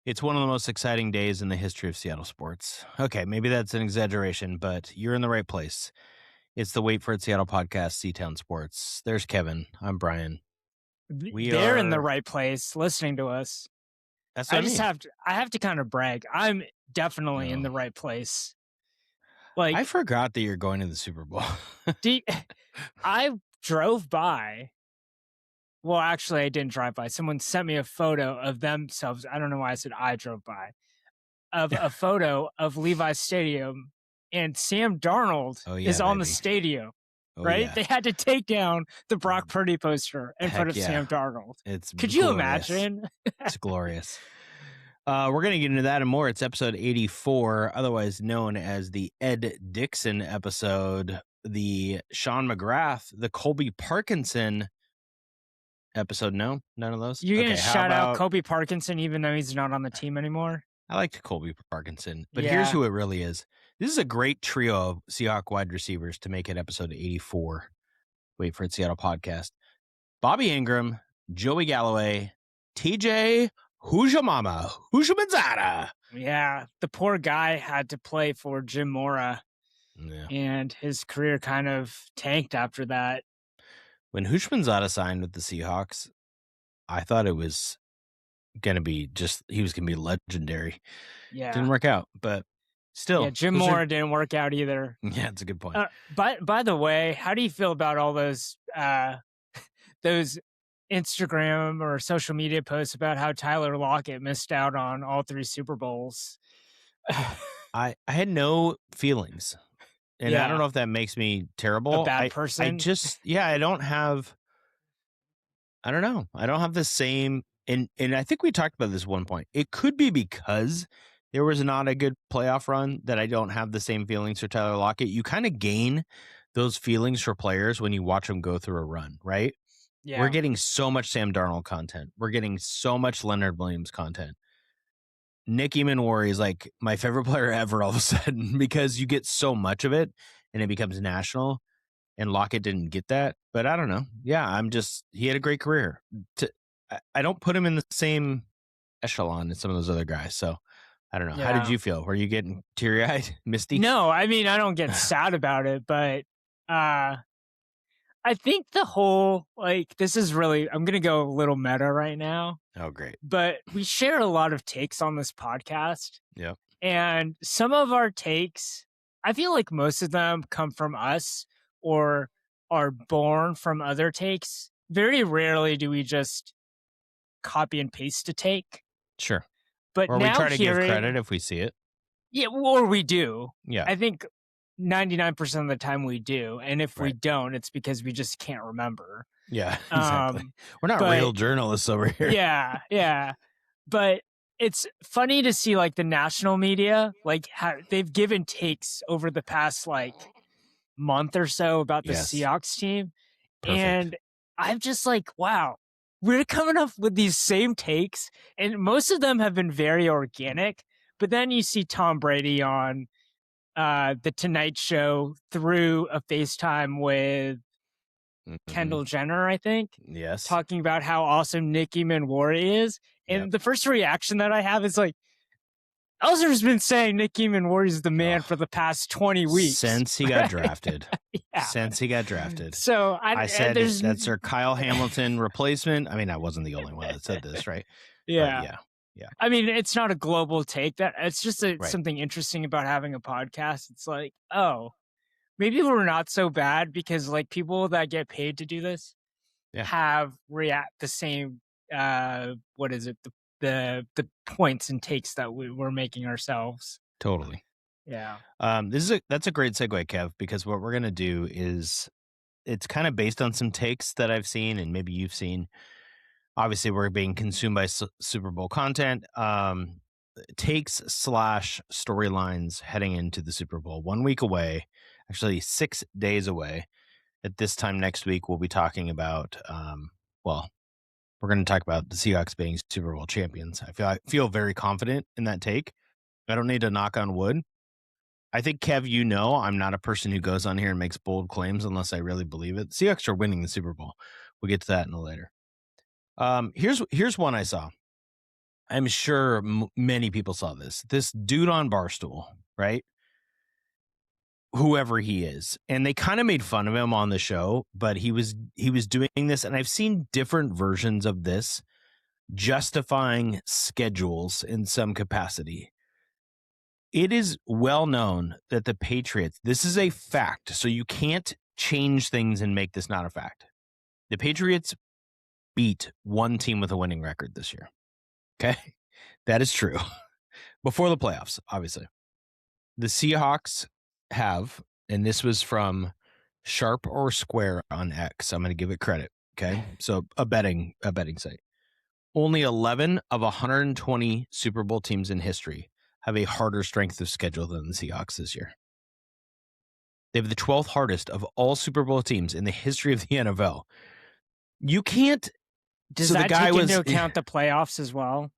It's one of the most exciting days in the history of Seattle sports. Okay, maybe that's an exaggeration, but you're in the right place. It's the Wait for It Seattle podcast, C-Town Sports. There's Kevin. I'm Brian. They're in the right place listening to us. That's what I mean. I have to kind of brag. I'm definitely in the right place. Like, I forgot that you're going to the Super Bowl. I drove by. Well, actually, I didn't drive by. Someone sent me a photo of themselves. I don't know why I said I drove by. Of a photo of Levi's Stadium, and Sam Darnold is on the stadium. Right? Yeah. They had to take down the Brock Purdy poster in front of Sam Darnold. Could you imagine? It's glorious. We're going to get into that and more. It's episode 84, otherwise known as the Ed Dixon episode, the Sean McGrath, the Colby Parkinson episode. No, none of those. You're going to shout out Colby Parkinson even though he's not on the team anymore? I like Colby Parkinson, but here's who it really is. This is a great trio of Seahawks wide receivers to make it episode 84. Wait for It Seattle podcast. Bobby Ingram, Joey Galloway, TJ Houshmandzadeh. Yeah, the poor guy had to play for Jim Mora, and his career kind of tanked after that. When Houshmandzadeh signed with the Seahawks, I thought it was going to be he was going to be legendary. Yeah. Didn't work out, but still. Yeah, Jim Mora didn't work out either. Yeah, it's a good point. By the way, how do you feel about all those Instagram or social media posts about how Tyler Lockett missed out on all 3 Super Bowls? I had no feelings. And I don't know if that makes me terrible. A bad person? I don't have the same, and I think we talked about this at one point. It could be because there was not a good playoff run that I don't have the same feelings for Tyler Lockett. You kind of gain those feelings for players when you watch them go through a run, right? Yeah. We're getting so much Sam Darnold content. We're getting so much Leonard Williams content. Nick Eamon is like my favorite player ever all of a sudden because you get so much of it and it becomes national, and Lockett didn't get that. But I don't know. Yeah, he had a great career. I don't put him in the same echelon as some of those other guys. So I don't know. Yeah. How did you feel? Were you getting teary-eyed, misty? No, I mean, I don't get sad about it, but I think the whole, this is really, I'm going to go a little meta right now. Oh, great. But we share a lot of takes on this podcast. Yeah. And some of our takes, I feel like most of them come from us or are born from other takes. Very rarely do we just copy and paste a take. Sure. But or we try to give credit if we see it. Yeah, or we do. Yeah. I think 99% of the time we do. And if we don't, it's because we just can't remember. Yeah, exactly. We're not real journalists over here. Yeah, yeah. But it's funny to see the national media, how they've given takes over the past month or so about the Seahawks team. Perfect. And I'm just wow, we're coming up with these same takes, and most of them have been very organic. But then you see Tom Brady on the Tonight Show through a FaceTime with Kendall Jenner, I think. Yes. Talking about how awesome Nick Eamon is. And the first reaction that I have is Elzer's been saying Nick Eamon is the man for the past 20 weeks. Since he got drafted. Yeah. Since he got drafted. So I said that's our Kyle Hamilton replacement. I mean, I wasn't the only one that said this, right? Yeah. But yeah. I mean, it's not a global take. It's just something interesting about having a podcast. It's maybe we're not so bad because people that get paid to do this have the same the points and takes that we're making ourselves. Totally. Yeah. That's a great segue, Kev, because what we're gonna do is it's kind of based on some takes that I've seen and maybe you've seen. Obviously, we're being consumed by Super Bowl content. Takes / storylines heading into the Super Bowl. 1 week away, actually 6 days away. At this time next week, we'll be talking about, we're going to talk about the Seahawks being Super Bowl champions. I feel very confident in that take. I don't need to knock on wood. I think, Kev, I'm not a person who goes on here and makes bold claims unless I really believe it. Seahawks are winning the Super Bowl. We'll get to that in a later. Here's one I saw. I'm sure many people saw this. This dude on Barstool, right? Whoever he is, and they kind of made fun of him on the show, but he was doing this, and I've seen different versions of this justifying schedules in some capacity. It is well known that the Patriots, this is a fact, so you can't change things and make this not a fact. The Patriots beat one team with a winning record this year. Okay? That is true. Before the playoffs, obviously. The Seahawks have, and this was from Sharp or Square on X. I'm going to give it credit. Okay? So a betting site. Only 11 of 120 Super Bowl teams in history have a harder strength of schedule than the Seahawks this year. They have the 12th hardest of all Super Bowl teams in the history of the NFL. You can't. Does that take into account the playoffs as well?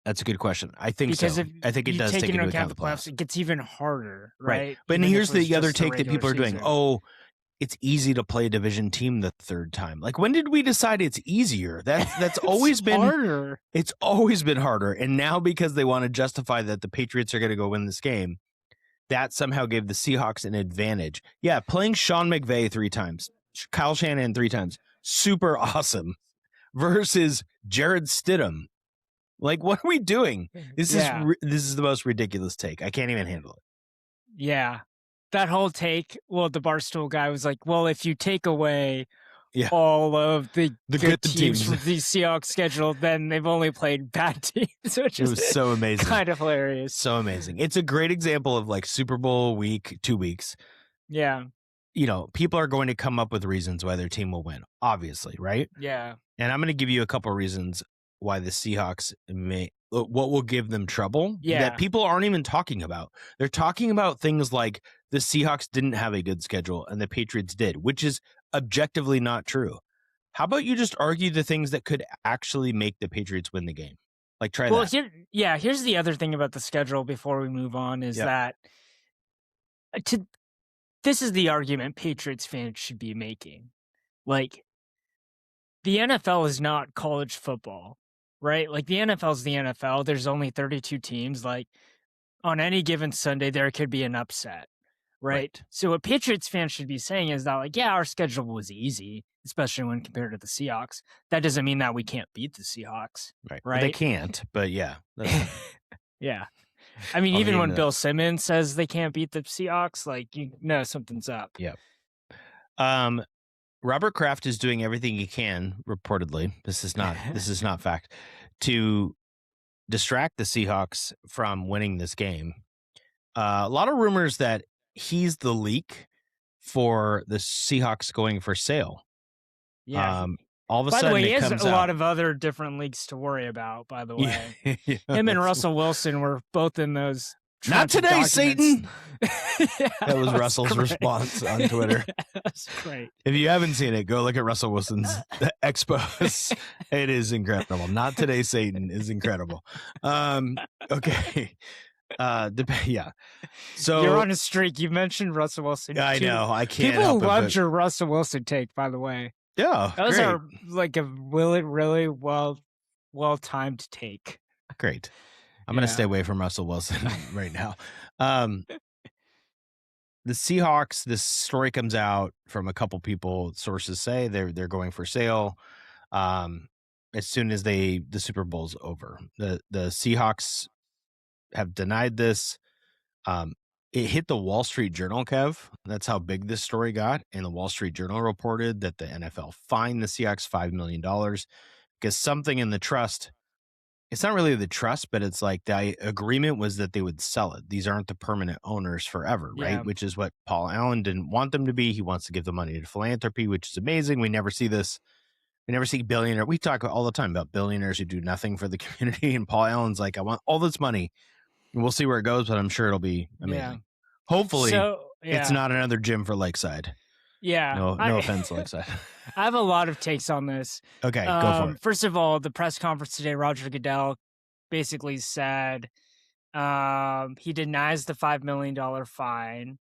That's a good question. I think because so. If I think it does take into account the playoffs. It gets even harder, right? But Even here's the other take that people are doing. Season. Oh, it's easy to play a division team the third time. Like, when did we decide it's easier? That's always been harder. It's always been harder. And now, because they want to justify that the Patriots are going to go win this game, that somehow gave the Seahawks an advantage. Yeah, playing Sean McVay 3 times, Kyle Shanahan 3 times, super awesome, versus Jared Stidham. Like, what are we doing? This is the most ridiculous take. I can't even handle it. Yeah. That whole take, well, the Barstool guy was like, well, if you take away all of the good teams from the Seahawks schedule, then they've only played bad teams, which was so amazing. Kind of hilarious. So amazing. It's a great example of like Super Bowl week, 2 weeks. Yeah. You know, people are going to come up with reasons why their team will win, obviously, right? Yeah. And I'm going to give you a couple of reasons why the Seahawks what will give them trouble that people aren't even talking about. They're talking about things like the Seahawks didn't have a good schedule and the Patriots did, which is objectively not true. How about you just argue the things that could actually make the Patriots win the game? Like, try that. Here's the other thing about the schedule before we move on is that this is the argument Patriots fans should be making. Like, the NFL is not college football, right? Like, the NFL is the NFL. There's only 32 teams. Like, on any given Sunday, there could be an upset, right? So what Patriots fans should be saying is that, like, yeah, our schedule was easy, especially when compared to the Seahawks. That doesn't mean that we can't beat the Seahawks, right? Well, they can't, but yeah. Yeah. I mean, even when Bill Simmons says they can't beat the Seahawks, like, you know something's up. Yeah. Robert Kraft is doing everything he can, reportedly. This is not fact, to distract the Seahawks from winning this game. A lot of rumors that he's the leak for the Seahawks going for sale. Yeah. All of a sudden, by the way, he has a lot of other different leagues to worry about, by the way. Him and Russell Wilson were both in those. Not today, documents. Satan. That was Russell's response on Twitter. That's great. If you haven't seen it, go look at Russell Wilson's expose. It is incredible. Not today, Satan is incredible. Okay. Yeah. So you're on a streak. You mentioned Russell Wilson. I know. I can't. People loved your Russell Wilson take, by the way. Yeah, those are like a really well timed take. Great. I'm going to stay away from Russell Wilson right now. The Seahawks, this story comes out from a couple people. Sources say they're going for sale as soon as the Super Bowl's over. The Seahawks have denied this. It hit the Wall Street Journal, Kev. That's how big this story got. And the Wall Street Journal reported that the NFL fined the Seahawks $5 million because something in the trust. It's not really the trust, but it's like the agreement was that they would sell it. These aren't the permanent owners forever, right? Which is what Paul Allen didn't want them to be. He wants to give the money to philanthropy, which is amazing. We never see this. We never see billionaires. We talk all the time about billionaires who do nothing for the community. And Paul Allen's like, I want all this money. And we'll see where it goes, but I'm sure it'll be amazing. Yeah. Hopefully, it's not another gym for Lakeside. Yeah. No offense, Lakeside. I have a lot of takes on this. Okay, go for it. First of all, the press conference today, Roger Goodell basically said he denies the $5 million fine.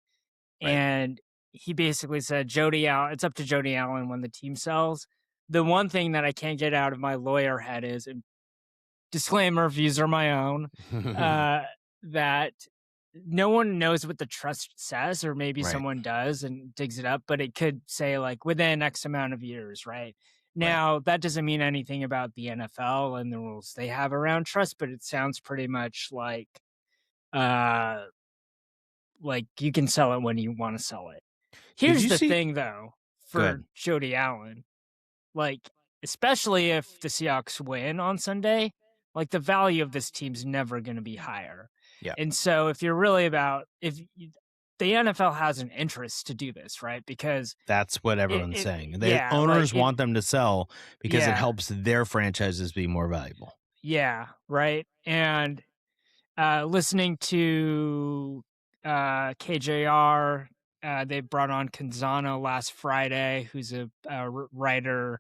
Right. And he basically said, it's up to Jody Allen when the team sells. The one thing that I can't get out of my lawyer head is, and disclaimer, views are my own, that no one knows what the trust says, or maybe Right. someone does and digs it up, but it could say like within X amount of years, right? Right. Now, that doesn't mean anything about the NFL and the rules they have around trust, but it sounds pretty much uh like you can sell it when you want to sell it. Did Here's you the see? thing though, Go for ahead. Jody Allen, like, especially if the Seahawks win on Sunday, like the value of this team's never going to be higher. Yeah. And so if you're really the NFL has an interest to do this, right? Because That's what it, everyone's it saying. The yeah, like owners want them to sell because it yeah, helps their franchises be more valuable. yeah, right. And listening to KJR, they brought on Canzano last Friday, who's a writer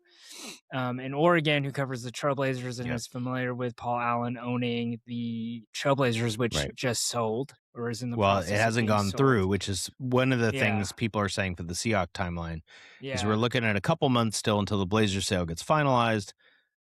in Oregon who covers the Trailblazers and Yeah. is familiar with Paul Allen owning the Trailblazers, which Right. just sold or is in the Well, it process of hasn't being gone sold. through, which is one of the Yeah, things people are saying for the Seahawks timeline is we're yeah, looking at a couple months still until the Blazers sale gets finalized.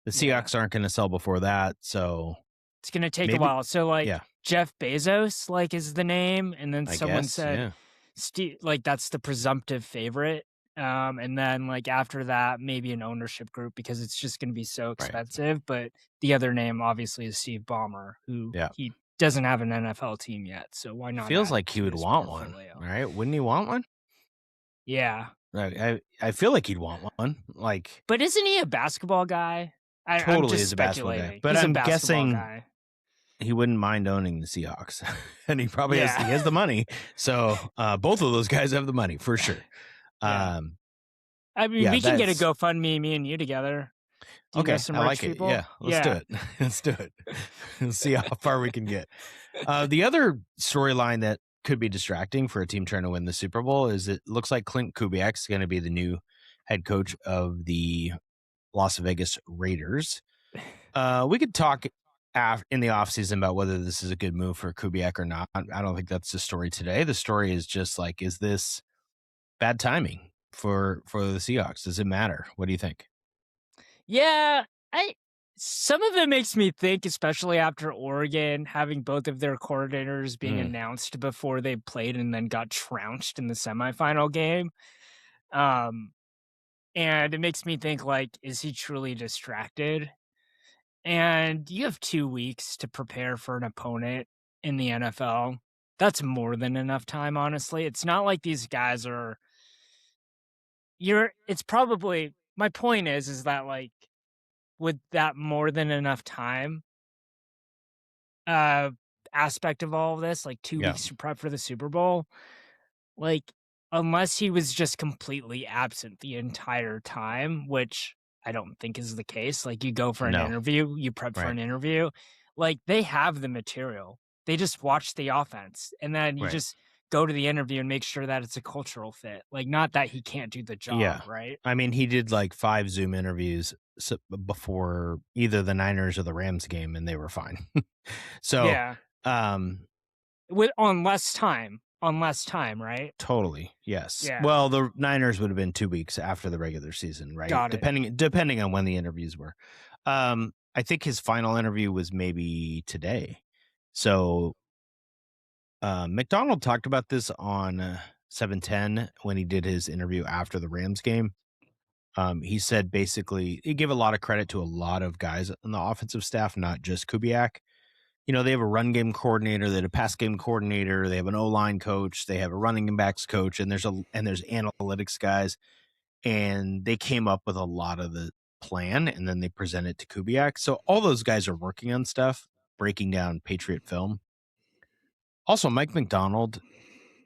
The yeah. Seahawks aren't going to sell before that, so It's gonna take a maybe, while. So like yeah, Jeff Bezos, like is the name, and then I someone guess, said yeah, Steve, like that's the presumptive favorite. And then like after that, maybe an ownership group because it's just gonna be so right, expensive. But the other name obviously is Steve Ballmer, who yeah. he doesn't have an NFL team yet. So why not Feels add it like he to would his want one, portfolio? right? Wouldn't he want one? Yeah. I feel like he'd want one. Like But isn't he a basketball guy? I'm totally just is a basketball guy, speculating. but He's a I'm basketball guessing guy. he wouldn't mind owning the Seahawks, and he probably has. Yeah. He has the money, so both of those guys have the money for sure. Yeah. Um, I mean, yeah, we can get a that's GoFundMe, me and you together. Do you know okay. some I rich like it. people? Yeah, let's do Yeah. it. Let's do it. Let's see how far we can get. The other storyline that could be distracting for a team trying to win the Super Bowl is it looks like Clint Kubiak is going to be the new head coach of the Las Vegas Raiders. We could talk in the offseason about whether this is a good move for Kubiak or not. I don't think that's the story today. The story is just like, is this bad timing for the Seahawks? Does it matter? What do you think? Yeah, I some of it makes me think, especially after Oregon having both of their coordinators being Mm, announced before they played and then got trounced in the semifinal game. Um, and it makes me think like, is he truly distracted? And you have 2 weeks to prepare for an opponent in the NFL. That's more than enough time, honestly. It's not like these guys are it's probably my point is that like with that more than enough time uh aspect of all of this, like 2 yeah, weeks to prep for the Super Bowl, like unless he was just completely absent the entire time, which I don't think is the case. Like you go for an no, interview, you prep for right, an interview, like they have the material. They just watch the offense and then you right. just go to the interview and make sure that it's a cultural fit. Like not that he can't do the Yeah. job, right? I mean, he did like 5 Zoom interviews before either the Niners or the Rams game, and they were fine. So, Yeah. um, With on less time, right? totally, yes. Yeah. Well, the Niners would have been 2 weeks after the regular season, right? Got it. Depending on when the interviews were. I think his final interview was maybe today. So, McDonald talked about this on 710 when he did his interview after the Rams game. He said basically he gave a lot of credit to a lot of guys on the offensive staff, not just Kubiak. You know, they have a run game coordinator, they have a pass game coordinator, they have an O line coach, they have a running backs coach, and there's analytics guys, and they came up with a lot of the plan, and then they present it to Kubiak. So all those guys are working on stuff, breaking down Patriot film. Also, Mike McDonald,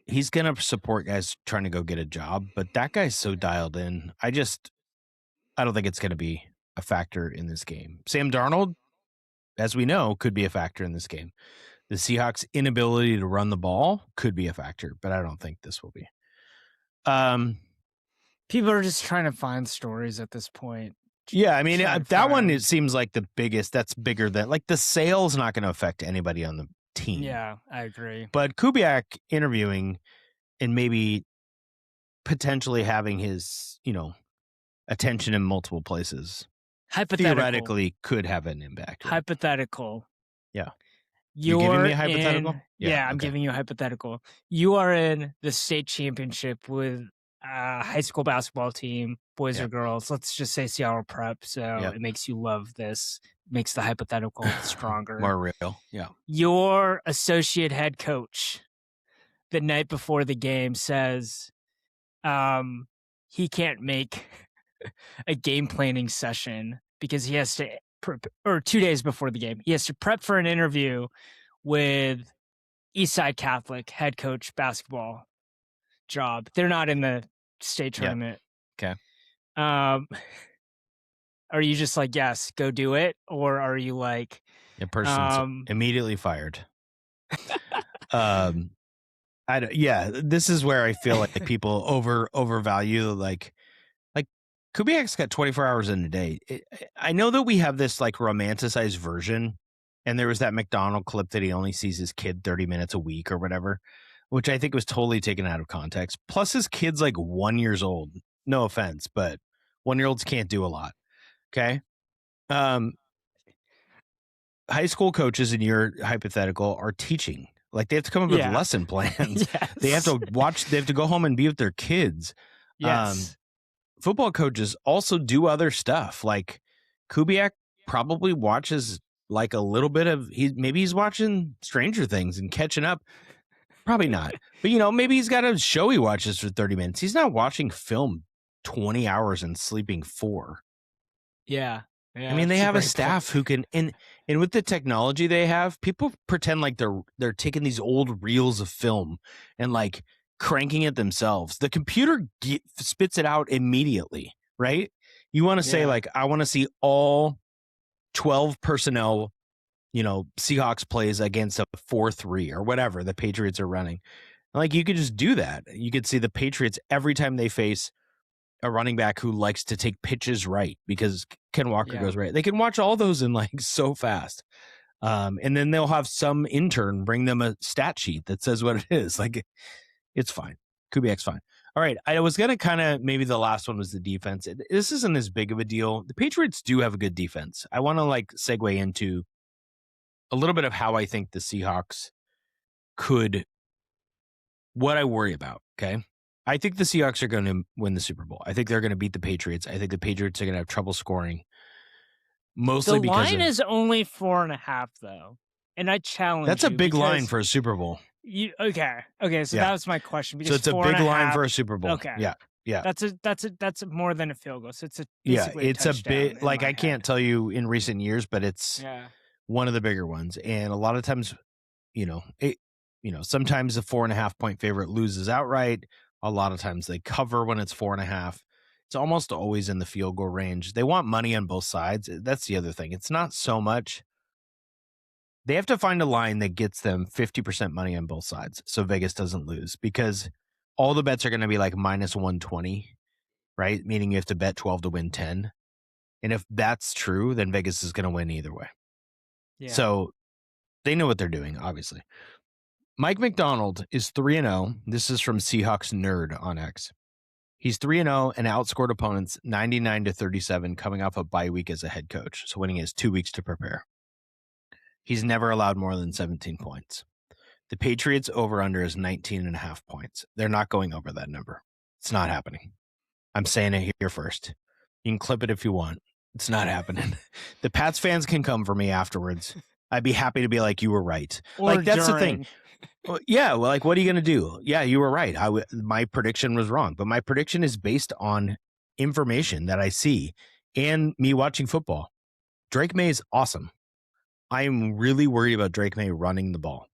he's gonna support guys trying to go get a job, but that guy's so dialed in. I don't think it's gonna be a factor in this game. Sam Darnold, as we know, could be a factor in this game. The Seahawks' inability to run the ball could be a factor, but I don't think this will be. Um, People are just trying to find stories at this point. yeah, I mean Trying to that one find it seems like the biggest. That's bigger than like the sale's not going to affect anybody on the team, Yeah, I agree. but Kubiak interviewing and maybe potentially having his attention in multiple places. theoretically could have an impact. Right? Hypothetical. Yeah. You giving me a hypothetical? I'm giving you a hypothetical. You are in the state championship with a high school basketball team, boys or girls. Let's just say Seattle Prep. So it makes you love this, makes the hypothetical stronger. More real. Yeah. Your associate head coach the night before the game says he can't make a game planning session because he has to prep, or 2 days before the game, he has to prep for an interview with Eastside Catholic head coach basketball job. They're not in the state tournament. Okay. Are you just like, yes, go do it? Or are you like, the person's immediately fired? This is where I feel like people overvalue like Kubiak's got 24 hours in a day. I know that we have this like romanticized version, and there was that McDonald clip that he only sees his kid 30 minutes a week or whatever, which I think was totally taken out of context. Plus his kid's like 1 year old. No offense, but 1-year-olds can't do a lot. Okay. High school coaches in your hypothetical are teaching. Like they have to come up with lesson plans. Yes. They have to go home and be with their kids. Yes. Football coaches also do other stuff. Like Kubiak probably watches like a little bit of maybe he's watching Stranger Things and catching up. Probably not. But maybe he's got a show he watches for 30 minutes. He's not watching film 20 hours and sleeping 4. Yeah. I mean, they have a staff who can, and with the technology they have, people pretend like they're taking these old reels of film and like cranking it themselves. The computer spits it out immediately, right? You want to say like, I want to see all 12 personnel, Seahawks plays against a 4-3 or whatever the Patriots are running. Like you could just do that. You could see the Patriots every time they face a running back who likes to take pitches right because Ken Walker goes right. They can watch all those in like so fast. And then they'll have some intern bring them a stat sheet that says what it is. Like it's fine. Kubiak's fine. All right. I was going to kind of, maybe the last one was the defense. This isn't as big of a deal. The Patriots do have a good defense. I want to like segue into a little bit of how I think the Seahawks what I worry about. Okay. I think the Seahawks are going to win the Super Bowl. I think they're going to beat the Patriots. I think the Patriots are going to have trouble scoring. Mostly because the line is only 4.5 though. And I challenge that's a big line for a Super Bowl. Okay. So that was my question. So it's a big line for a Super Bowl. Okay. Yeah. That's more than a field goal. So it's it's a bit like I can't tell you in recent years, but it's one of the bigger ones. And a lot of times, sometimes a 4.5 point favorite loses outright. A lot of times they cover when it's 4.5. It's almost always in the field goal range. They want money on both sides. That's the other thing. It's not so much. They have to find a line that gets them 50% money on both sides so Vegas doesn't lose, because all the bets are going to be like minus 120, right? Meaning you have to bet 12 to win 10. And if that's true, then Vegas is going to win either way. Yeah. So they know what they're doing, obviously. Mike McDonald is 3-0. This is from Seahawks Nerd on X. He's 3-0 and outscored opponents 99-37 coming off a bye week as a head coach. So winning is 2 weeks to prepare. He's never allowed more than 17 points. The Patriots over-under is 19.5 points. They're not going over that number. It's not happening. I'm saying it here first. You can clip it if you want. It's not happening. The Pats fans can come for me afterwards. I'd be happy to be like, you were right. Or like, that's the thing. Well, yeah, well, like, what are you going to do? Yeah, you were right. My prediction was wrong, but my prediction is based on information that I see and me watching football. Drake May is awesome. I am really worried about Drake May running the ball.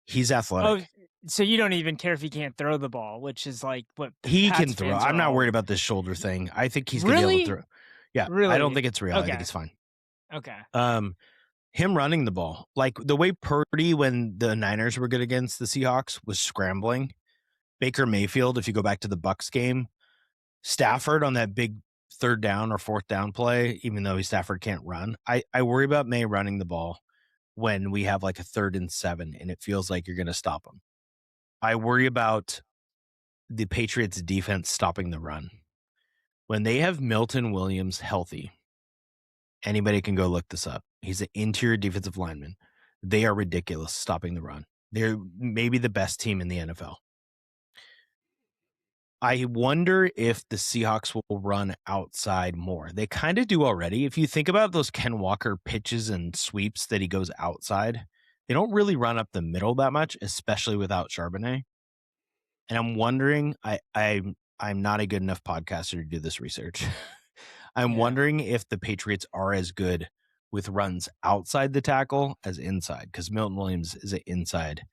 He's athletic. Oh, so you don't even care if he can't throw the ball, which is like what he can throw. I'm not worried about this shoulder thing. I think he's going to be able to throw. Yeah, really? I don't think it's real. Okay. I think it's fine. Okay. Him running the ball, like the way Purdy, when the Niners were good against the Seahawks, was scrambling. Baker Mayfield, if you go back to the Bucs game, Stafford on that big 3rd down or 4th down play, even though Stafford can't run. I worry about May running the ball when we have like a 3rd and 7 and it feels like you're going to stop him. I worry about the Patriots defense stopping the run. When they have Milton Williams healthy, Anybody can go look this up. He's an interior defensive lineman. They are ridiculous stopping the run. They're maybe the best team in the NFL. I wonder if the Seahawks will run outside more. They kind of do already. If you think about those Ken Walker pitches and sweeps that he goes outside, they don't really run up the middle that much, especially without Charbonnet. And I'm wondering, I'm not a good enough podcaster to do this research. I'm wondering if the Patriots are as good with runs outside the tackle as inside, because Milton Williams is an inside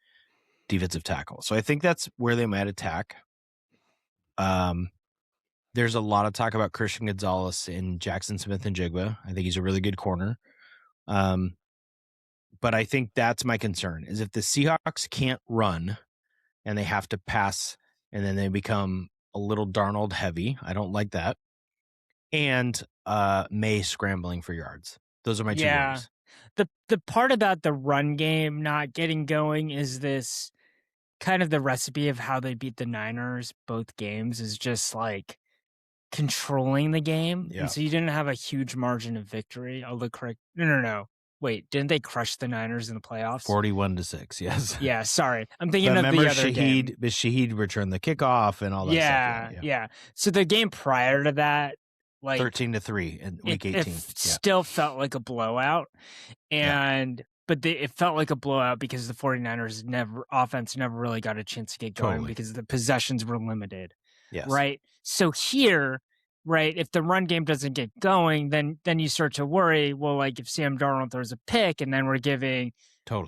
defensive tackle. So I think that's where they might attack. There's a lot of talk about Christian Gonzalez and Jackson Smith and Jigba. I think he's a really good corner. But I think that's my concern, is if the Seahawks can't run and they have to pass and then they become a little Darnold heavy. I don't like that. And May scrambling for yards. Those are my two worries. The part about the run game not getting going is this kind of the recipe of how they beat the Niners both games is just like controlling the game. Yeah. And so you didn't have a huge margin of victory. I'll look correct. No. Wait, didn't they crush the Niners in the playoffs? 41-6, yes. Yeah, sorry. I'm thinking of the other game. Shaheed returned the kickoff and all that stuff. Yeah. So the game prior to that, like 13-3 in week 18. It still felt like a blowout. But it felt like a blowout because the 49ers offense never really got a chance to get going because the possessions were limited. Yes. Right. So here, right, if the run game doesn't get going, then you start to worry, well, like if Sam Darnold throws a pick and then we're giving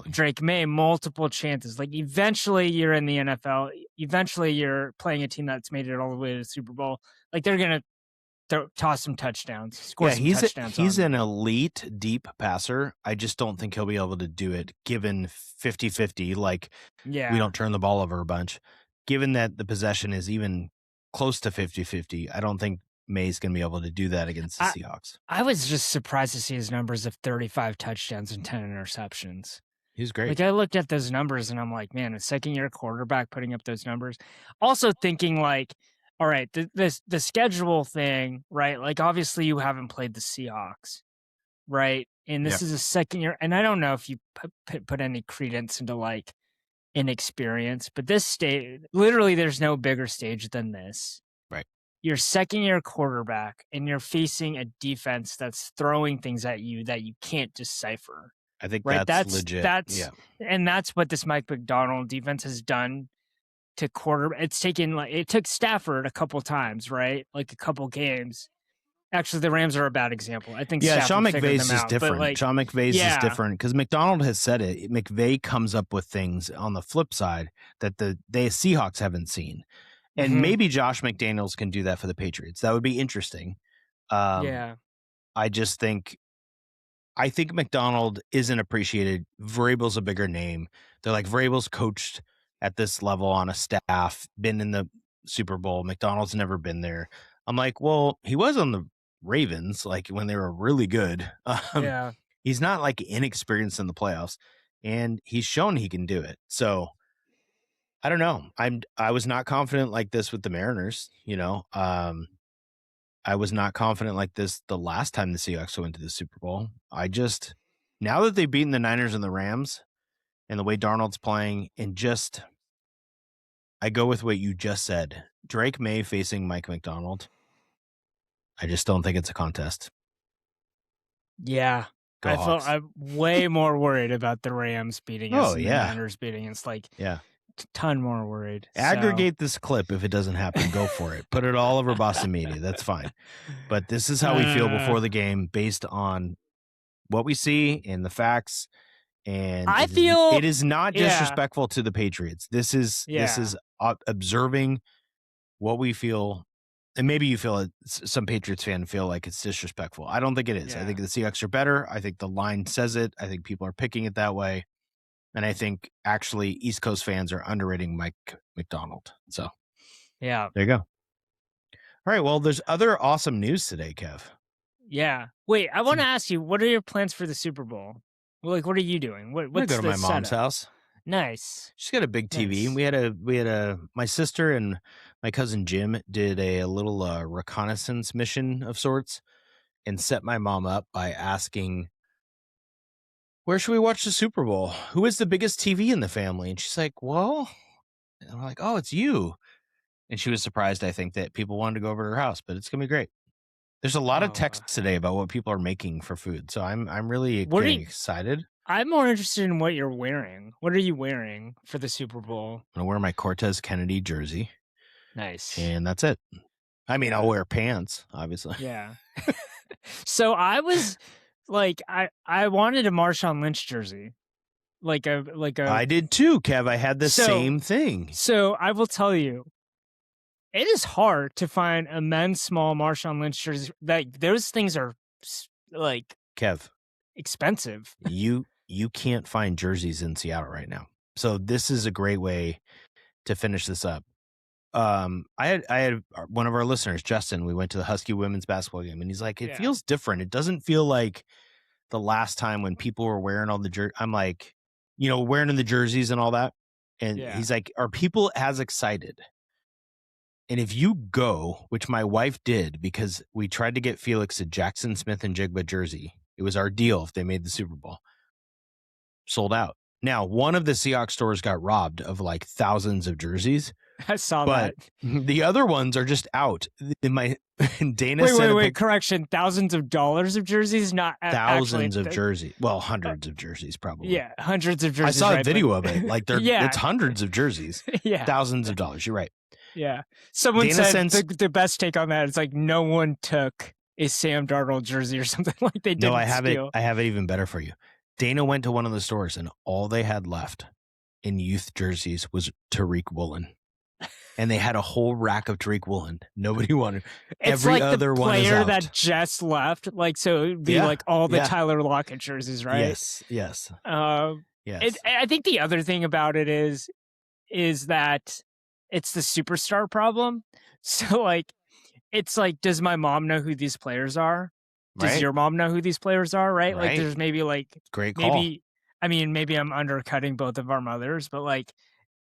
Drake May multiple chances, like eventually you're in the NFL, eventually you're playing a team that's made it all the way to the Super Bowl. Like they're going to toss some touchdowns, score some touchdowns. He's an elite deep passer. I just don't think he'll be able to do it given 50-50. Like we don't turn the ball over a bunch. Given that the possession is even close to 50-50, I don't think May's going to be able to do that against the Seahawks. I was just surprised to see his numbers of 35 touchdowns and 10 interceptions. He's great. Like I looked at those numbers and I'm like, man, a second-year quarterback putting up those numbers. Also thinking like, all right, the schedule thing, right? Like obviously you haven't played the Seahawks, right? And this is a second year, and I don't know if you put any credence into like inexperience, but this stage, literally, there's no bigger stage than this. Right. You're second-year quarterback, and you're facing a defense that's throwing things at you that you can't decipher. I think that's legit. And that's what this Mike Macdonald defense has done to it took Stafford a couple times, right? Like a couple games. Actually, the Rams are a bad example. I think Sean McVay's is different. Like, Sean McVay's is different because McDonald has said it. McVay comes up with things on the flip side that the Seahawks haven't seen. And maybe Josh McDaniels can do that for the Patriots. That would be interesting. I think McDonald isn't appreciated. Vrabel's a bigger name. They're like, Vrabel's coached at this level on a staff, been in the Super Bowl. McDonald's never been there. I'm like, well, he was on the Ravens, like when they were really good. He's not like inexperienced in the playoffs, and he's shown he can do it. So I don't know. I was not confident like this with the Mariners. I was not confident like this the last time the Seahawks went to the Super Bowl. Now that they've beaten the Niners and the Rams and the way Darnold's playing, and I go with what you just said. Drake May facing Mike Macdonald. I just don't think it's a contest. Yeah. I'm way more worried about the Rams beating us than the Niners beating us. Like, a ton more worried. Aggregate this clip if it doesn't happen. Go for it. Put it all over Boston media. That's fine. But this is how we feel before the game based on what we see and the facts. And it is not disrespectful to the Patriots. This is observing what we feel. And maybe you feel some Patriots fan feel like it's disrespectful. I don't think it is. I think the Seahawks are better. I think the line says it. I think people are picking it that way. And I think actually East Coast fans are underrating Mike Macdonald. So there you go. All right. Well, there's other awesome news today, Kev. Yeah. Wait, I want to ask you, what are your plans for the Super Bowl? Like, what are you doing? What's I'm gonna go to my mom's house. Nice. She's got a big TV. Nice. We had my sister and my cousin Jim did a little reconnaissance mission of sorts, and set my mom up by asking, where should we watch the Super Bowl? Who is the biggest TV in the family? And she's like, well, and I'm like, oh, it's you. And she was surprised, I think, that people wanted to go over to her house, but it's going to be great. There's a lot of Oh. texts today about what people are making for food. So I'm really What are getting you- excited. I'm more interested in what you're wearing. What are you wearing for the Super Bowl? I'm going to wear my Cortez Kennedy jersey. Nice. And that's it. I mean, Yeah. I'll wear pants, obviously. Yeah. So I was like, I wanted a Marshawn Lynch jersey. Like a I did too, Kev. I had the So- same thing. So I will tell you, it is hard to find a men's small Marshawn Lynch jersey. Like those things are like Kev, expensive. you can't find jerseys in Seattle right now. So this is a great way to finish this up. I had one of our listeners, Justin, we went to the Husky women's basketball game, and he's like, it Yeah. feels different. It doesn't feel like the last time when people were wearing all the jerseys. I'm like, wearing the jerseys and all that. And Yeah. he's like, are people as excited? And if you go, which my wife did, because we tried to get Felix a Jackson Smith and Jigba jersey. It was our deal if they made the Super Bowl. Sold out. Now, one of the Seahawks stores got robbed of like thousands of jerseys, I saw but that. the other ones are just out. Dana sent Wait. Correction. Thousands of dollars of jerseys, not thousands actually, of jerseys. Well, hundreds of jerseys, probably. Yeah, hundreds of I jerseys. saw a right, video but- of it. Like Yeah. it's hundreds of jerseys, Yeah. thousands of dollars. You're right. Yeah. Someone Dana said sends- the best take on that is like no one took a Sam Darnold jersey or something like they didn't No, I have steal. it. I have it even better for you. Dana went to one of the stores, and all they had left in youth jerseys was Tariq Woolen. And they had a whole rack of Tariq Woolen. Nobody wanted. It's Every like other the one is player out. that just left. Like so, it would be Yeah, like all the yeah. Tyler Lockett jerseys, right? Yes. Yes. I think the other thing about it is that it's the superstar problem. So like, it's like, does my mom know who these players are? Does Right? your mom know who these players are? Right? Like, Right. there's maybe like Great call. maybe I'm undercutting both of our mothers, but like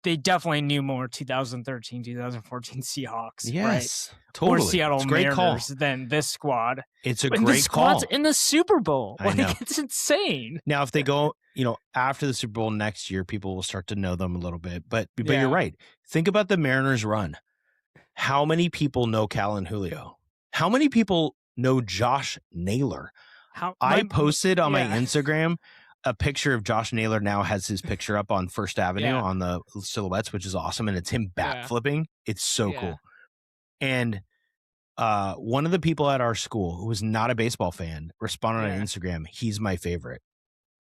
they definitely knew more 2013, 2014 Seahawks, Yes. right? Totally. Or Seattle It's a great call. Mariners than this squad. It's a And the great call. squad's in the Super Bowl. I Like know. it's insane. Now, if they go, after the Super Bowl next year, people will start to know them a little bit. But Yeah. you're right. Think about the Mariners run. How many people know Cal and Julio? How many people know Josh Naylor? I posted on my yeah. Instagram a picture of Josh Naylor. Now has his picture up on First Avenue Yeah. on the silhouettes, which is awesome. And it's him Yeah. backflipping. It's so Yeah. cool. And one of the people at our school who was not a baseball fan responded Yeah. on Instagram, he's my favorite.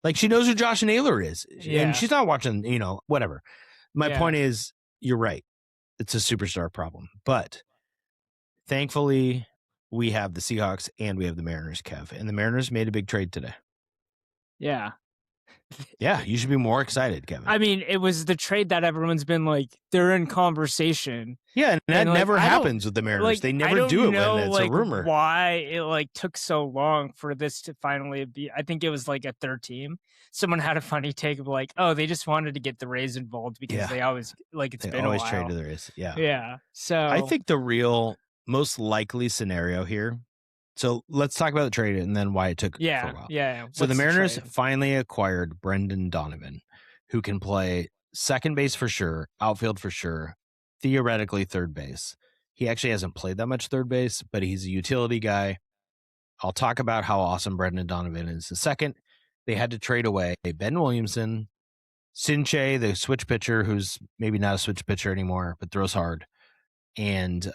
Like she knows who Josh Naylor is. Yeah. And she's not watching, whatever. My Yeah. point is, you're right. It's a superstar problem. But thankfully, we have the Seahawks and we have the Mariners, Kev. And the Mariners made a big trade today. Yeah. Yeah, you should be more excited, Kevin. I mean, it was the trade that everyone's been like, they're in conversation. Yeah, and that and, like, never I don't- happens with the Mariners. Like, They I never don't do it know, when it's like, a rumor. Why it like took so long for this to finally be? I think it was like a third team. Someone had a funny take of like, oh, they just wanted to get the Rays involved because Yeah. they always like it's They been always a while. trade to the Rays. Yeah. Yeah. So I think the real most likely scenario here. So let's talk about the trade and then why it took for a Yeah. while. Yeah. So the What's Mariners trade? finally acquired Brendan Donovan, who can play second base for sure, outfield for sure, theoretically third base. He actually hasn't played that much third base, but he's a utility guy. I'll talk about how awesome Brendan Donovan is. The second, they had to trade away Ben Williamson, Sinche, the switch pitcher, who's maybe not a switch pitcher anymore, but throws hard, and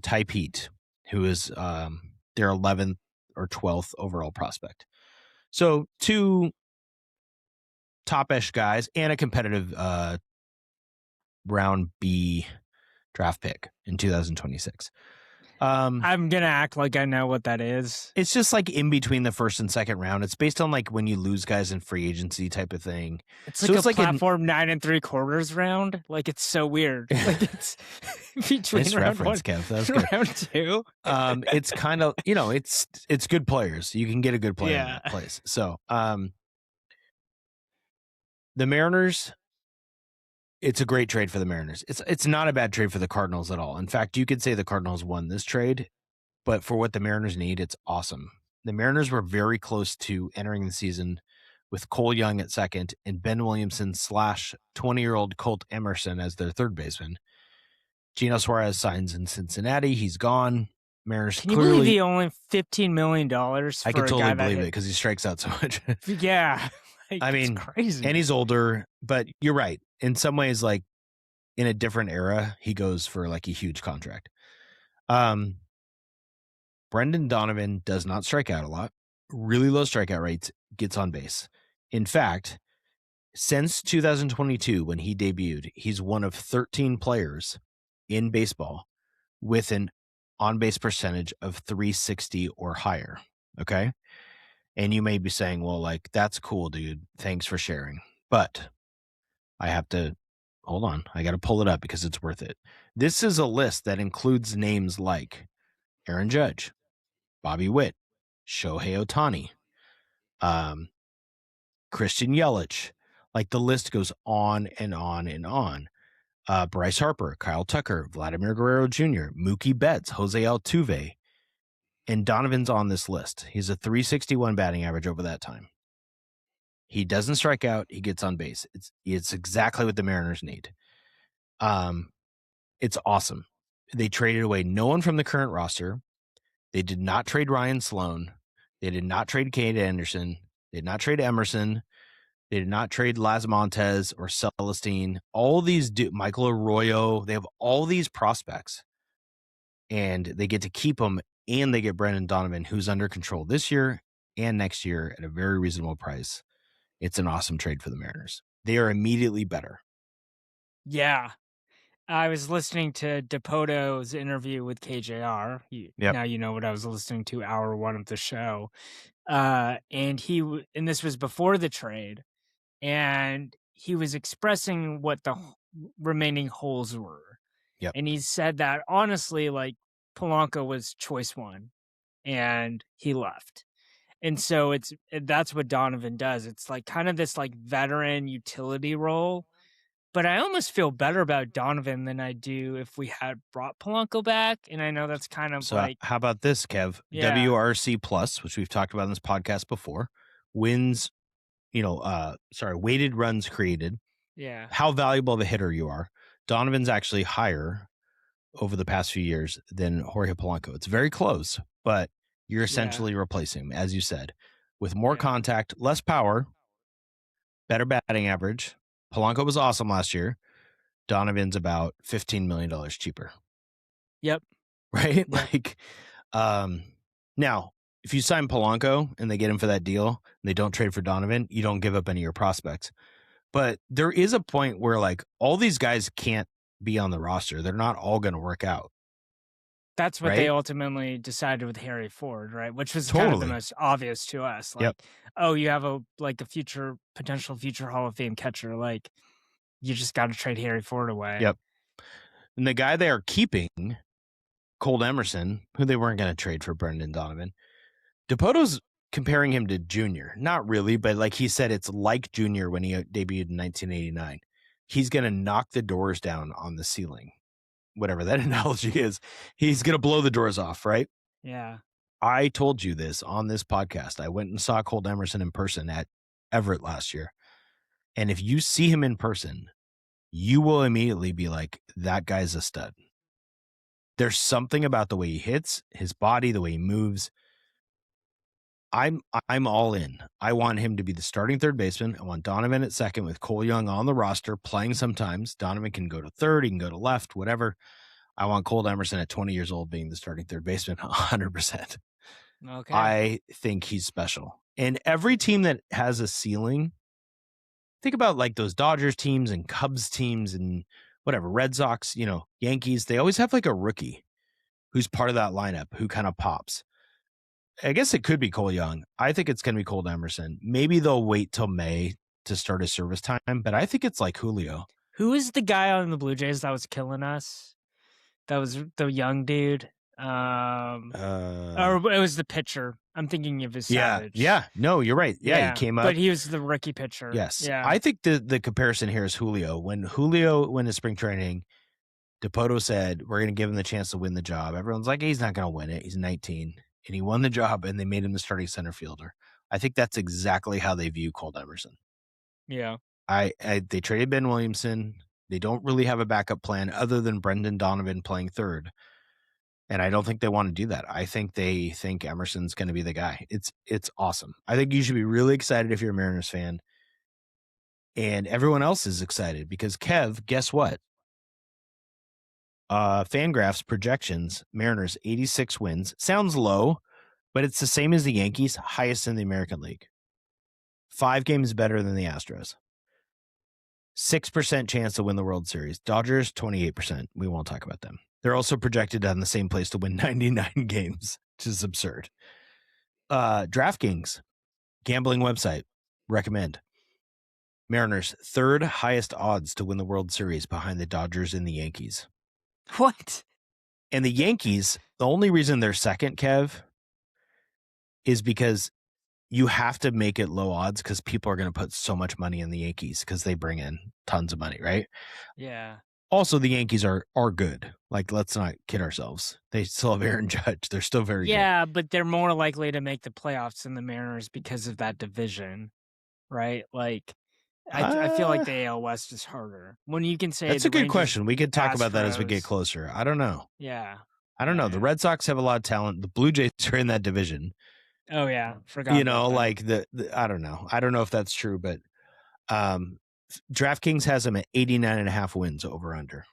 Ty Pete, who is their 11th or 12th overall prospect. So two top-ish guys and a competitive round B draft pick in 2026. I'm gonna act like I know what that is. It's just like in between the first and second round. It's based on like when you lose guys in free agency type of thing. It's So like it's a like an- platform 9 3/4 round. Like it's so weird. Like it's between Nice round reference, one Kev. That was and good. round 2. It's kind of, it's good players. You can get a good player in Yeah. that place. So, the Mariners, it's a great trade for the Mariners. It's not a bad trade for the Cardinals at all. In fact, you could say the Cardinals won this trade, but for what the Mariners need, it's awesome. the Mariners were very close to entering the season with Cole Young at second and Ben Williamson / 20-year-old Colt Emerson as their third baseman. Gino Suarez signs in Cincinnati. He's gone. Mariners Can you believe clearly. he only $15 million for I can a totally guy that believe it hit? because he strikes out so much. Yeah. Like, I it's mean, crazy. and he's older, but you're right. In some ways, like in a different era, he goes for like a huge contract. Brendan Donovan does not strike out a lot. Really low strikeout rates, gets on base. In fact, since 2022, when he debuted, he's one of 13 players in baseball with an on-base percentage of 360 or higher. Okay. And you may be saying, well, like, that's cool, dude. Thanks for sharing. But I have to hold on. I got to pull it up because it's worth it. This is a list that includes names like Aaron Judge, Bobby Witt, Shohei Ohtani, Christian Yelich. Like the list goes on and on and on. Bryce Harper, Kyle Tucker, Vladimir Guerrero Jr., Mookie Betts, Jose Altuve, and Donovan's on this list. He's a 361 batting average over that time. He doesn't strike out. He gets on base. It's exactly what the Mariners need. It's awesome. They traded away no one from the current roster. They did not trade Ryan Sloan. They did not trade Cade Anderson. They did not trade Emerson. They did not trade Las Montes or Celestine. All these Michael Arroyo. They have all these prospects, and they get to keep them. And they get Brendan Donovan, who's under control this year and next year at a very reasonable price. It's an awesome trade for the Mariners. They are immediately better. Yeah. I was listening to DePoto's interview with KJR. Yep. Now you know what I was listening to, hour one of the show. And this was before the trade, and he was expressing what the remaining holes were. Yep. And he said that honestly, like, Polanco was choice one, and he left. And so that's what Donovan does. It's like kind of this like veteran utility role. But I almost feel better about Donovan than I do if we had brought Polanco back. And I know that's kind of So like, how about this, Kev? Yeah. WRC Plus, which we've talked about in this podcast before, wins, weighted runs created. yeah, How valuable of a hitter you are. Donovan's actually higher over the past few years than Jorge Polanco. It's very close, but you're essentially replacing him, as you said, with more contact, less power, better batting average. Polanco was awesome last year. Donovan's about $15 million cheaper. Yep. Right? Yep. Like, now, if you sign Polanco and they get him for that deal, and they don't trade for Donovan, you don't give up any of your prospects. But there is a point where, like, all these guys can't be on the roster. They're not all going to work out. That's what they ultimately decided with Harry Ford, right? Which was kind of the most obvious to us. Like, oh, you have a potential future Hall of Fame catcher. Like, you just got to trade Harry Ford away. Yep. And the guy they are keeping, Colt Emerson, who they weren't going to trade for Brendan Donovan, DePoto's comparing him to Junior. Not really, but like he said, it's like Junior when he debuted in 1989. He's going to knock the doors down on the ceiling. Whatever that analogy is, he's going to blow the doors off, right? Yeah. I told you this on this podcast. I went and saw Colt Emerson in person at Everett last year. And if you see him in person, you will immediately be like, that guy's a stud. There's something about the way he hits, his body, the way he moves. I'm all in. I want him to be the starting third baseman. I want Donovan at second with Cole Young on the roster playing sometimes. Donovan can go to third, he can go to left, whatever. I want Colt Emerson at 20 years old being the starting third baseman 100%. Okay. I think he's special. And every team that has a ceiling, think about like those Dodgers teams and Cubs teams and whatever, Red Sox, Yankees, they always have like a rookie who's part of that lineup who kind of pops. I guess it could be Cole Young. I think it's going to be Colt Emerson. Maybe they'll wait till May to start his service time, but I think it's like Julio. Who is the guy on the Blue Jays that was killing us? That was the young dude. Or it was the pitcher. I'm thinking of his Savage. Yeah. No, you're right. Yeah, he came up. But he was the rookie pitcher. Yes. Yeah. I think the comparison here is Julio. When Julio went to spring training, DePoto said, we're going to give him the chance to win the job. Everyone's like, he's not going to win it. He's 19. and he won the job, and they made him the starting center fielder. I think that's exactly how they view Colt Emerson. Yeah. They traded Ben Williamson. They don't really have a backup plan other than Brendan Donovan playing third. And I don't think they want to do that. I think they think Emerson's going to be the guy. It's awesome. I think you should be really excited if you're a Mariners fan. And everyone else is excited because Kev, guess what? Fangraphs projections, Mariners 86 wins. Sounds low, but it's the same as the Yankees, highest in the American League. 5 games better than the Astros. 6% chance to win the World Series. Dodgers, 28%. We won't talk about them. They're also projected on the same place to win 99 games, which is absurd. DraftKings, gambling website, recommend. Mariners, 3rd highest odds to win the World Series behind the Dodgers and the Yankees. What? And the Yankees, the only reason they're second, Kev, is because you have to make it low odds because people are going to put so much money in the Yankees because they bring in tons of money, right? Yeah. Also, the Yankees are good. Like, let's not kid ourselves. They still have Aaron Judge. They're still very good. Yeah, but they're more likely to make the playoffs than the Mariners because of that division, right? Like, I feel like the AL West is harder. When you can say That's the a good Rangers, question. We could talk about that as we get Astros. closer. I don't know. Yeah. I don't know. The Red Sox have a lot of talent. The Blue Jays are in that division. Oh yeah, forgot. You know, about that. like the I don't know. I don't know if that's true, but DraftKings has them at 89.5 wins over under.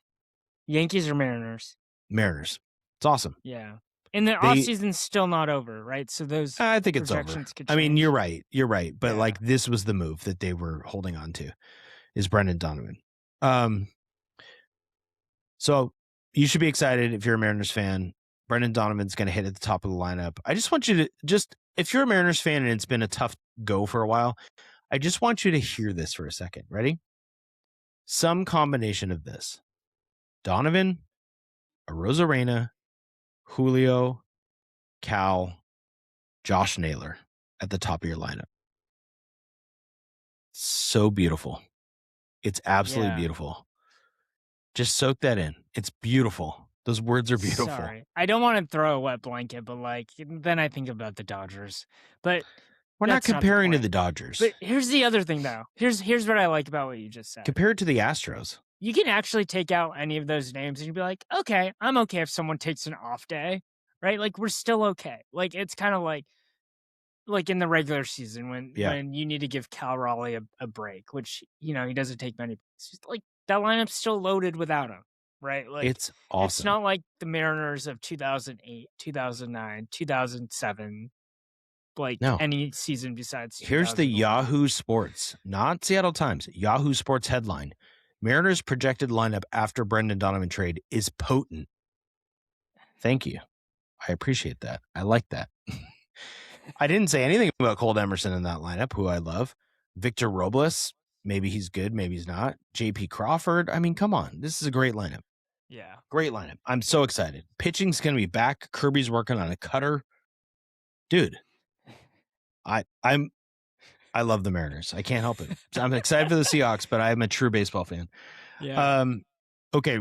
Yankees or Mariners? Mariners. It's awesome. Yeah. And the offseason's still not over, right? So those I think it's over. could I mean, change. you're right. But like this was the move that they were holding on to is Brendan Donovan. So you should be excited if you're a Mariners fan. Brendan Donovan's going to hit at the top of the lineup. I just want you to if you're a Mariners fan and it's been a tough go for a while, I just want you to hear this for a second. Ready? Some combination of this. Donovan, Arozarena, Julio, Cal, Josh Naylor at the top of your lineup. So beautiful. It's absolutely beautiful. Just soak that in. It's beautiful. Those words are beautiful. Sorry. I don't want to throw a wet blanket, but like then I think about the Dodgers. But we're not comparing to the Dodgers. But here's the other thing though. Here's what I like about what you just said. Compare it to the Astros. You can actually take out any of those names and you'd be like, okay, I'm okay if someone takes an off day, right? Like we're still okay. Like it's kind of like in the regular season when you need to give Cal Raleigh a break, which he doesn't take many. Like that lineup's still loaded without him, right? Like it's awesome. It's not like the Mariners of 2008, 2009, 2007. Like any season besides. Here's the Yahoo Sports, not Seattle Times, Yahoo Sports headline. Mariners projected lineup after Brendan Donovan trade is potent. Thank you. I appreciate that. I like that. I didn't say anything about Colt Emerson in that lineup, who I love. Victor Robles, maybe he's good, maybe he's not. JP Crawford. I mean, come on. This is a great lineup. Yeah. Great lineup. I'm so excited. Pitching's going to be back. Kirby's working on a cutter. Dude, I love the Mariners. I can't help it. I'm excited for the Seahawks, but I'm a true baseball fan. Yeah. Okay.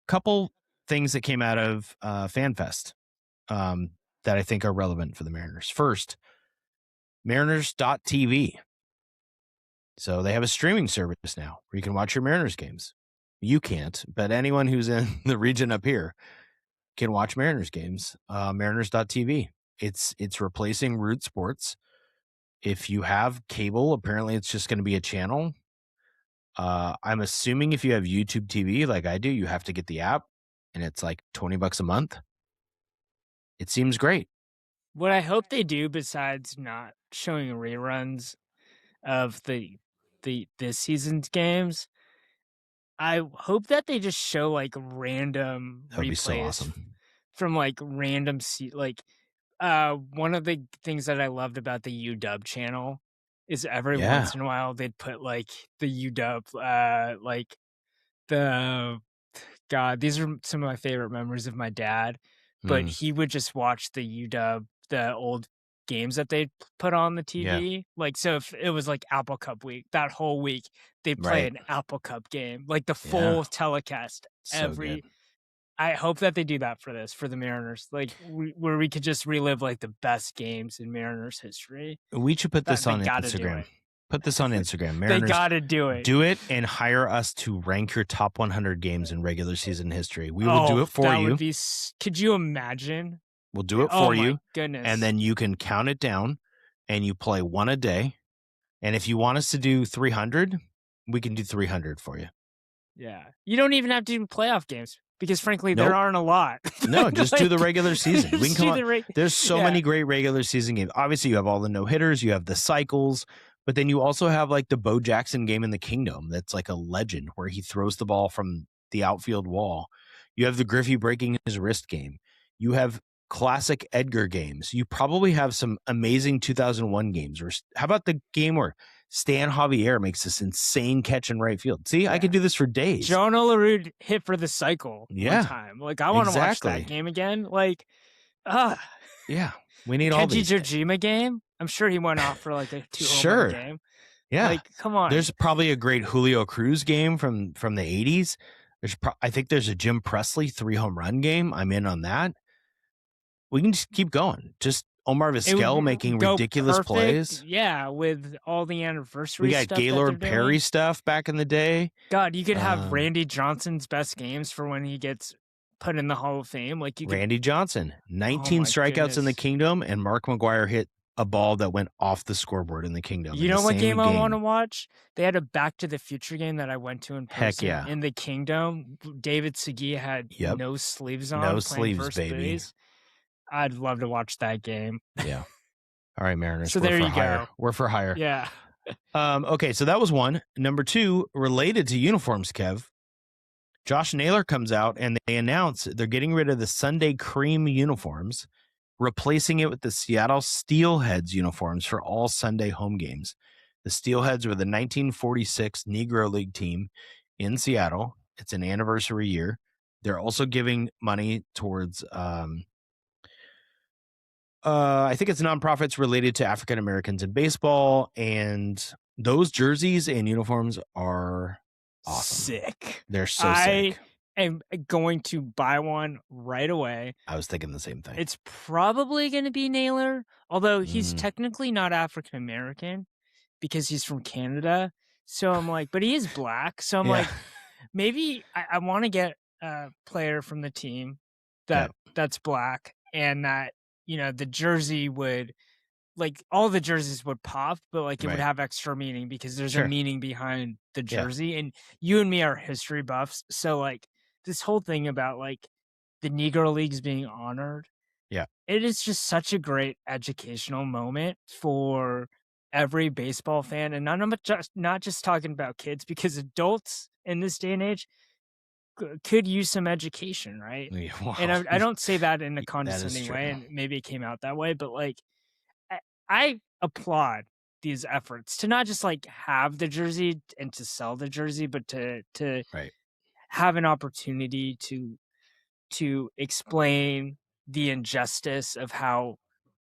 Couple things that came out of FanFest that I think are relevant for the Mariners. First, Mariners.tv. So they have a streaming service now where you can watch your Mariners games. You can't, but anyone who's in the region up here can watch Mariners games. Mariners.tv. It's replacing Root Sports. If you have cable, apparently it's just going to be a channel. I'm assuming if you have YouTube TV like I do, you have to get the app, and it's like $20 a month. It seems great. What I hope they do, besides not showing reruns of this season's games, I hope that they just show like random That'd be so awesome. From like random one of the things that I loved about the UW channel is every once in a while they'd put like the UW like these are some of my favorite memories of my dad, but he would just watch the UW the old games that they put on the TV. Like, so if it was like Apple Cup week, that whole week they'd play an Apple Cup game, like the full telecast I hope that they do that for the Mariners, like where we could just relive like the best games in Mariners history. We should put That this they on got to do Instagram. it. Put this on Instagram. They Mariners, got to do it. do it and hire us to rank your top 100 games in regular season history. We will do it for that you. Would be. Could you imagine? We'll do it Oh for my you. goodness! And then you can count it down, and you play one a day. And if you want us to do 300, we can do 300 for you. Yeah, you don't even have to do playoff games because, frankly, Nope. there aren't a lot. No, just do the regular season. We can come up. There's so many great regular season games. Obviously, you have all the no hitters, you have the cycles, but then you also have like the Bo Jackson game in the Kingdom. That's like a legend where he throws the ball from the outfield wall. You have the Griffey breaking his wrist game. You have classic Edgar games. You probably have some amazing 2001 games. Or how about the game where Stan Javier makes this insane catch in right field? See, I could do this for days. John Olerud hit for the cycle one time. Like, I want to watch that game again. Like, yeah, we need all these. Kenji Jojima game. I'm sure he went off for like a 2-home game. Yeah, like, come on. There's probably a great Julio Cruz game from the 80s. I think there's a Jim Presley 3-home run game. I'm in on that. We can just keep going. Just Omar Vizquel making ridiculous plays. Yeah, with all the anniversary we got stuff Gaylord Perry stuff back in the day. God, you could have Randy Johnson's best games for when he gets put in the Hall of Fame. Like Randy Johnson, 19 strikeouts in the Kingdom, and Mark McGwire hit a ball that went off the scoreboard in the Kingdom. You know what game I want to watch? They had a Back to the Future game that I went to in person. Heck yeah. In the Kingdom. David Segui had no sleeves on. No sleeves, baby. Base. I'd love to watch that game. Yeah. All right, Mariners. So there you go. We're for hire. Yeah. Okay, so that was one. Number two, related to uniforms, Kev. Josh Naylor comes out and they announce they're getting rid of the Sunday cream uniforms, replacing it with the Seattle Steelheads uniforms for all Sunday home games. The Steelheads were the 1946 Negro League team in Seattle. It's an anniversary year. They're also giving money towards I think it's nonprofits related to African Americans in baseball, and those jerseys and uniforms are awesome. Sick. They're so sick. I am going to buy one right away. I was thinking the same thing. It's probably going to be Naylor, although he's technically not African American because he's from Canada. So I'm like, but he is black. So I'm like, maybe I want to get a player from the team that's black, and that, you know, the jersey would, like, all the jerseys would pop, but like it would have extra meaning because there's a meaning behind the jersey. And you and me are history buffs, so like this whole thing about like the Negro Leagues being honored, it is just such a great educational moment for every baseball fan. And not just talking about kids, because adults in this day and age could use some education, right? Wow. And I don't say that in a condescending way, and maybe it came out that way, but like I applaud these efforts to not just like have the jersey and to sell the jersey, but to have an opportunity to explain the injustice of how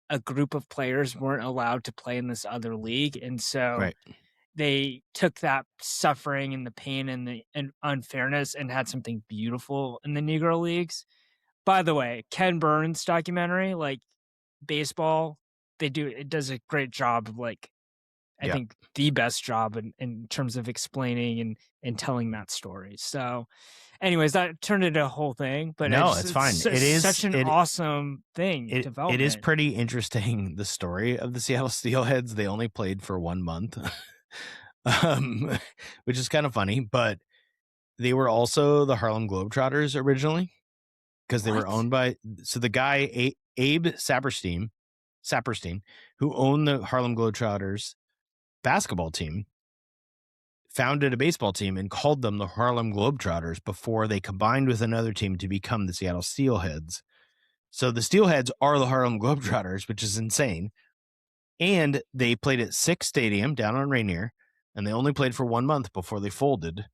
a group of players weren't allowed to play in this other league. And so they took that suffering and the pain and the unfairness and had something beautiful in the Negro Leagues. By the way, Ken Burns documentary, like baseball, it does a great job of like, I think the best job in terms of explaining and telling that story. So anyways, that turned into a whole thing, but no, it's fine. It is such an awesome thing. It is pretty interesting. The story of the Seattle Steelheads, they only played for 1 month. Which is kind of funny, but they were also the Harlem Globetrotters originally, because they were owned by, so the guy Abe Saperstein, who owned the Harlem Globetrotters basketball team, founded a baseball team and called them the Harlem Globetrotters before they combined with another team to become the Seattle Steelheads. So the Steelheads are the Harlem Globetrotters, which is insane. And they played at Sick Stadium down on Rainier, and they only played for 1 month before they folded,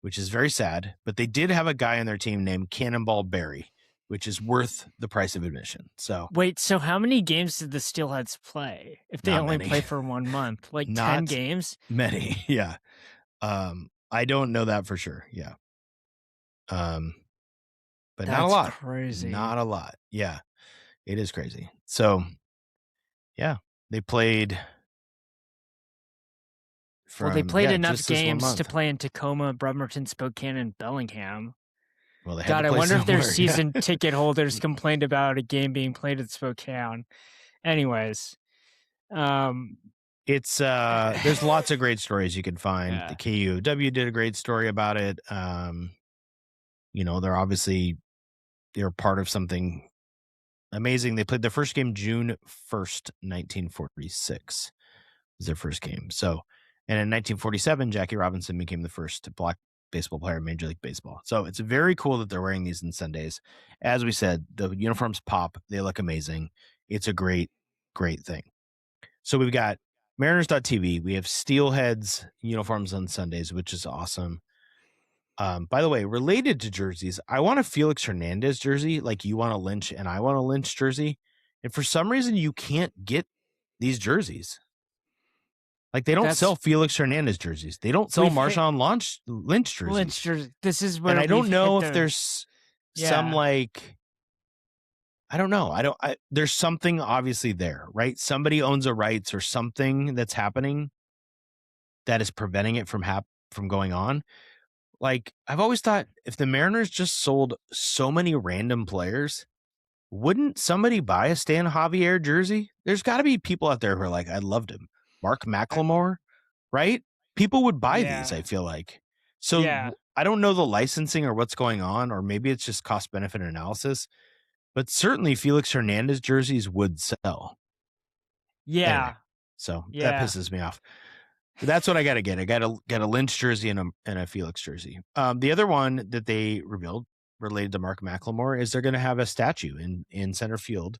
which is very sad. But they did have a guy on their team named Cannonball Barry, which is worth the price of admission. So wait, so how many games did the Steelheads play if they only play for 1 month? Like 10 games? Many, yeah. I don't know that for sure. Yeah. But but not a That's lot. crazy. Not a lot. Yeah, it is crazy. So, yeah, they played Well, they from played enough just this 1 games to month. play in Tacoma, Bremerton, Spokane, and Bellingham. Well, they had God, to I play wonder if their somewhere. Yeah. season ticket holders complained about a game being played at Spokane. Anyways, It's there's lots of great stories you can find. Yeah. The KUOW did a great story about it. You know, they're part of something amazing. They played their first game June 1st, 1946. Was their first game. So, and in 1947, Jackie Robinson became the first black baseball player in Major League Baseball. So it's very cool that they're wearing these on Sundays. As we said, the uniforms pop. They look amazing. It's a great, great thing. So we've got Mariners.tv. We have Steelheads uniforms on Sundays, which is awesome. By the way, related to jerseys, I want a Felix Hernandez jersey, like you want a Lynch and I want a Lynch jersey. And for some reason, you can't get these jerseys. Like they don't sell Felix Hernandez jerseys. They don't sell Marshawn Lynch jerseys. Lynch jersey. This is where and I don't know if there's some like, I don't know. There's something obviously there, right? Somebody owns the rights or something that's happening that is preventing it from going on. Like I've always thought if the Mariners just sold so many random players, wouldn't somebody buy a Stan Javier jersey? There's got to be people out there who are like, I loved him. Mark McLemore, right? People would buy these, I feel like. So I don't know the licensing or what's going on, or maybe it's just cost benefit analysis, but certainly Felix Hernandez jerseys would sell. Yeah. Anyway, so that pisses me off. But that's what I got to get. I got to get a Lynch jersey and a Felix jersey. The other one that they revealed related to Mark McLemore is they're going to have a statue in center field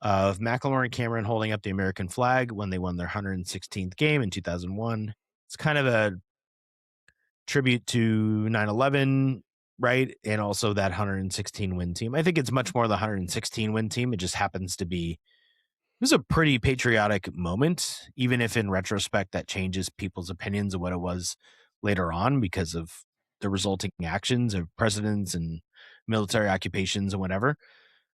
of McLemore and Cameron holding up the American flag when they won their 116th game in 2001. It's kind of a tribute to 9/11, right? And also that 116 win team. I think it's much more the 116 win team. It just happens to be, it was a pretty patriotic moment, even if in retrospect that changes people's opinions of what it was later on because of the resulting actions of presidents and military occupations and whatever.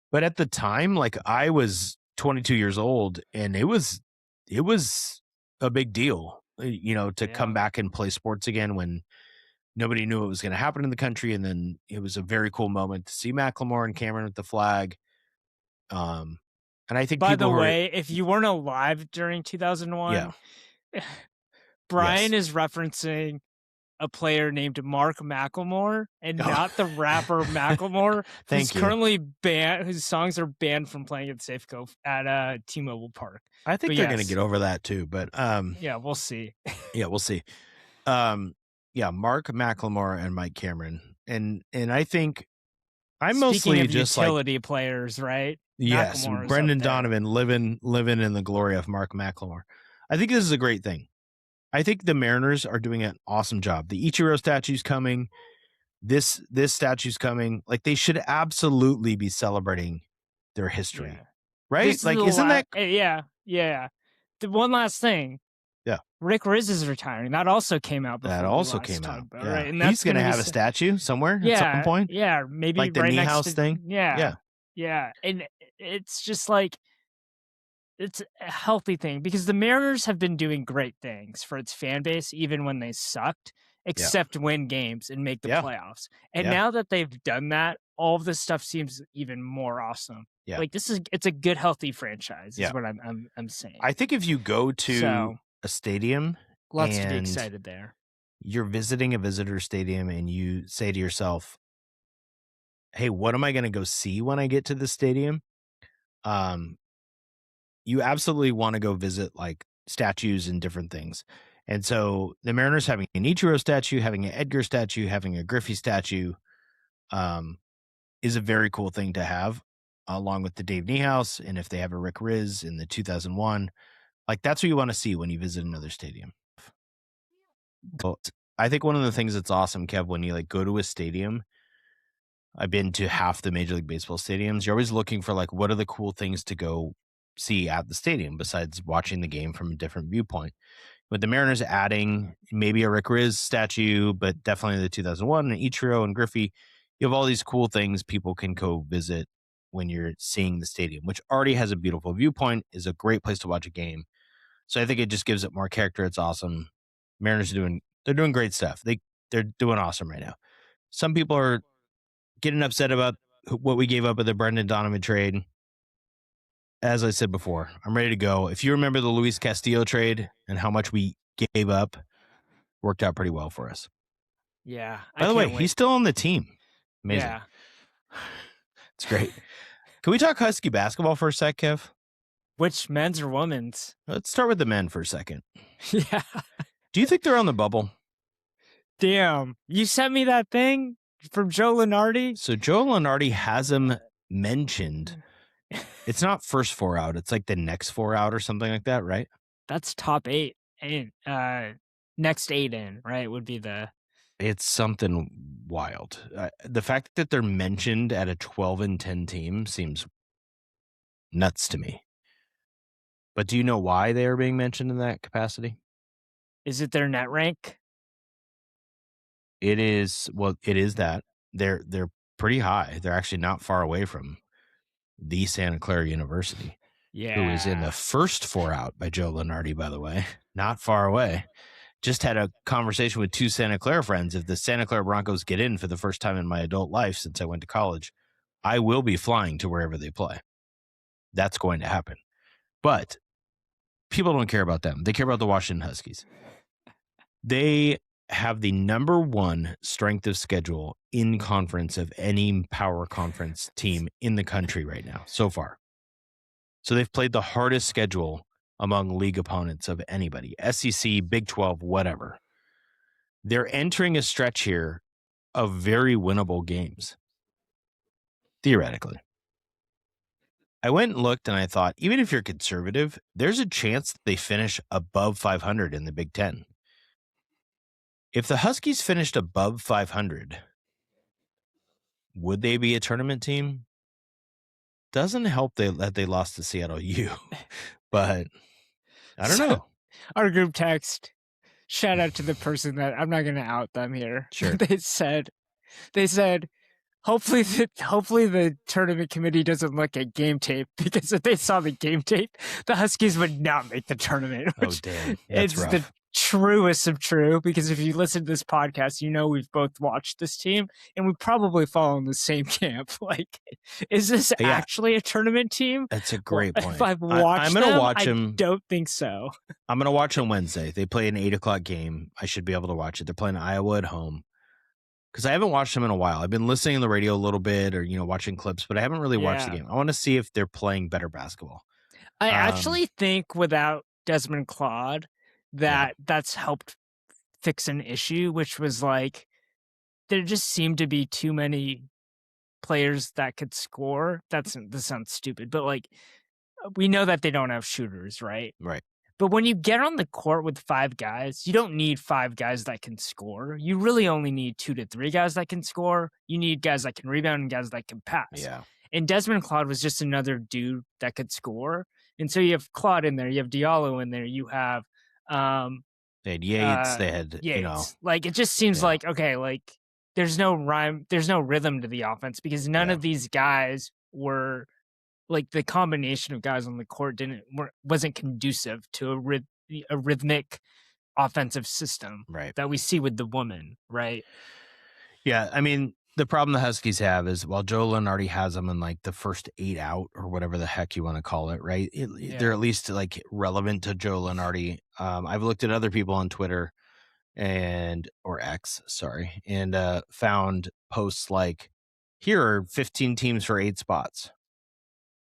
But at the time, like I was 22 years old and it was a big deal, you know, to come back and play sports again when nobody knew what was going to happen in the country. And then it was a very cool moment to see McLemore and Cameron with the flag. And I think by the way, if you weren't alive during 2001, Brian is referencing a player named Mark McLemore and not the rapper Macklemore, who's currently banned, whose songs are banned from playing at Safeco at T-Mobile Park. I think they're going to get over that too, but yeah, we'll see. We'll see. Mark McLemore and Mike Cameron, and I think I'm mostly of just utility like players, right? Yes, Brendan Donovan living in the glory of Mark McLemore. I think this is a great thing. I think the Mariners are doing an awesome job. The Ichiro statue's coming. This statue's coming. Like they should absolutely be celebrating their history, right? Isn't that? Yeah. The one last thing. Yeah. Rick Riz is retiring. That also came out before. That also came out. About, yeah. Right? And he's going to have a statue somewhere at some point. Yeah. Maybe like the right knee next house to, thing. Yeah. And it's just like, it's a healthy thing because the Mariners have been doing great things for its fan base, even when they sucked, except win games and make the playoffs. And now that they've done that, all of this stuff seems even more awesome. Yeah. Like it's a good, healthy franchise is what I'm saying. I think if you go to a stadium, lots to be excited there. You're visiting a visitor stadium and you say to yourself, hey, what am I going to go see when I get to the stadium? You absolutely want to go visit like statues and different things. And so the Mariners having an Ichiro statue, having an Edgar statue, having a Griffey statue is a very cool thing to have, along with the Dave Niehaus. And if they have a Rick Riz in the 2001, like that's what you want to see when you visit another stadium. But I think one of the things that's awesome, Kev, when you like go to a stadium, I've been to half the Major League Baseball stadiums. You're always looking for like, what are the cool things to go see at the stadium besides watching the game from a different viewpoint. With the Mariners adding maybe a Rick Riz statue, but definitely the 2001 and Ichiro and Griffey, you have all these cool things people can go visit when you're seeing the stadium, which already has a beautiful viewpoint, is a great place to watch a game. So I think it just gives it more character. It's awesome. Mariners they're doing great stuff. They're doing awesome right now. Some people are getting upset about what we gave up at the Brendan Donovan trade. As I said before, I'm ready to go. If you remember the Luis Castillo trade and how much we gave up, worked out pretty well for us. Yeah. By the way, he's still on the team. Amazing. Yeah. It's great. Can we talk Husky basketball for a sec, Kev? Which men's or women's? Let's start with the men for a second. Yeah. Do you think they're on the bubble? Damn. You sent me that thing from Joe Lunardi? So Joe Lunardi has him mentioned. It's not first 4 out. It's like the next 4 out or something like that, right? That's top 8. Next 8 in, right? Would be the... It's something wild. The fact that they're mentioned at a 12-10 team seems nuts to me. But do you know why they are being mentioned in that capacity? Is it their net rank? It is. Well, it is that. They're pretty high. They're actually not far away from the Santa Clara University, who is in the first 4 out by Joe Lunardi, by the way. Not far away. Just had a conversation with 2 Santa Clara friends. If the Santa Clara Broncos get in for the first time in my adult life since I went to college, I will be flying to wherever they play. That's going to happen. But people don't care about them. They care about the Washington Huskies. They have the number 1 strength of schedule in conference of any power conference team in the country right now so far. So they've played the hardest schedule among league opponents of anybody, SEC, Big 12, whatever. They're entering a stretch here of very winnable games, theoretically. I went and looked and I thought, even if you're conservative, there's a chance that they finish above 500 in the Big Ten. If the Huskies finished above 500, would they be a tournament team? Doesn't help that they lost to Seattle U, but I don't know. Our group text, shout out to the person that I'm not going to out them here. Sure. They said, hopefully the tournament committee doesn't look at game tape, because if they saw the game tape, the Huskies would not make the tournament. Oh, damn. That's it's rough. the truest of true, because if you listen to this podcast, you know we've both watched this team and we probably fall in the same camp. Like, is this actually a tournament team? That's a great point. If I've watched them, I don't think so. I'm going to watch on Wednesday. They play an 8:00 game. I should be able to watch it. They're playing Iowa at home. Because I haven't watched them in a while. I've been listening on the radio a little bit, or watching clips, but I haven't really watched the game. I want to see if they're playing better basketball. I actually think without Desmond Claude, that's helped fix an issue, which was like there just seemed to be too many players that could score. This sounds stupid, but like we know that they don't have shooters, right? Right. But when you get on the court with 5 guys, you don't need 5 guys that can score. You really only need 2 to 3 guys that can score. You need guys that can rebound and guys that can pass. Yeah. And Desmond Claude was just another dude that could score. And so you have Claude in there, you have Diallo in there, you have they had Yates, they had Yates. Like, it just seems like, okay, like there's no rhythm to the offense, because none of these guys were like, the combination of guys on the court wasn't conducive to a rhythmic offensive system that we see with the woman, right? Yeah, I mean, the problem the Huskies have is, while Joe Lunardi has them in like the first 8 out or whatever the heck you want to call it, right? They're at least like relevant to Joe Lunardi. I've looked at other people on Twitter or X, sorry, and found posts like, here are 15 teams for 8 spots.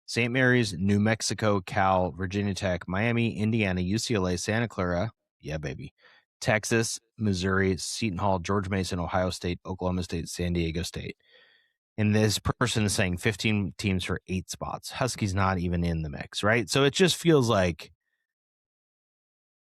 St. Mary's, New Mexico, Cal, Virginia Tech, Miami, Indiana, UCLA, Santa Clara, yeah, baby, Texas, Missouri, Seton Hall, George Mason, Ohio State, Oklahoma State, San Diego State. And this person is saying 15 teams for 8 spots. Huskies not even in the mix, right? So it just feels like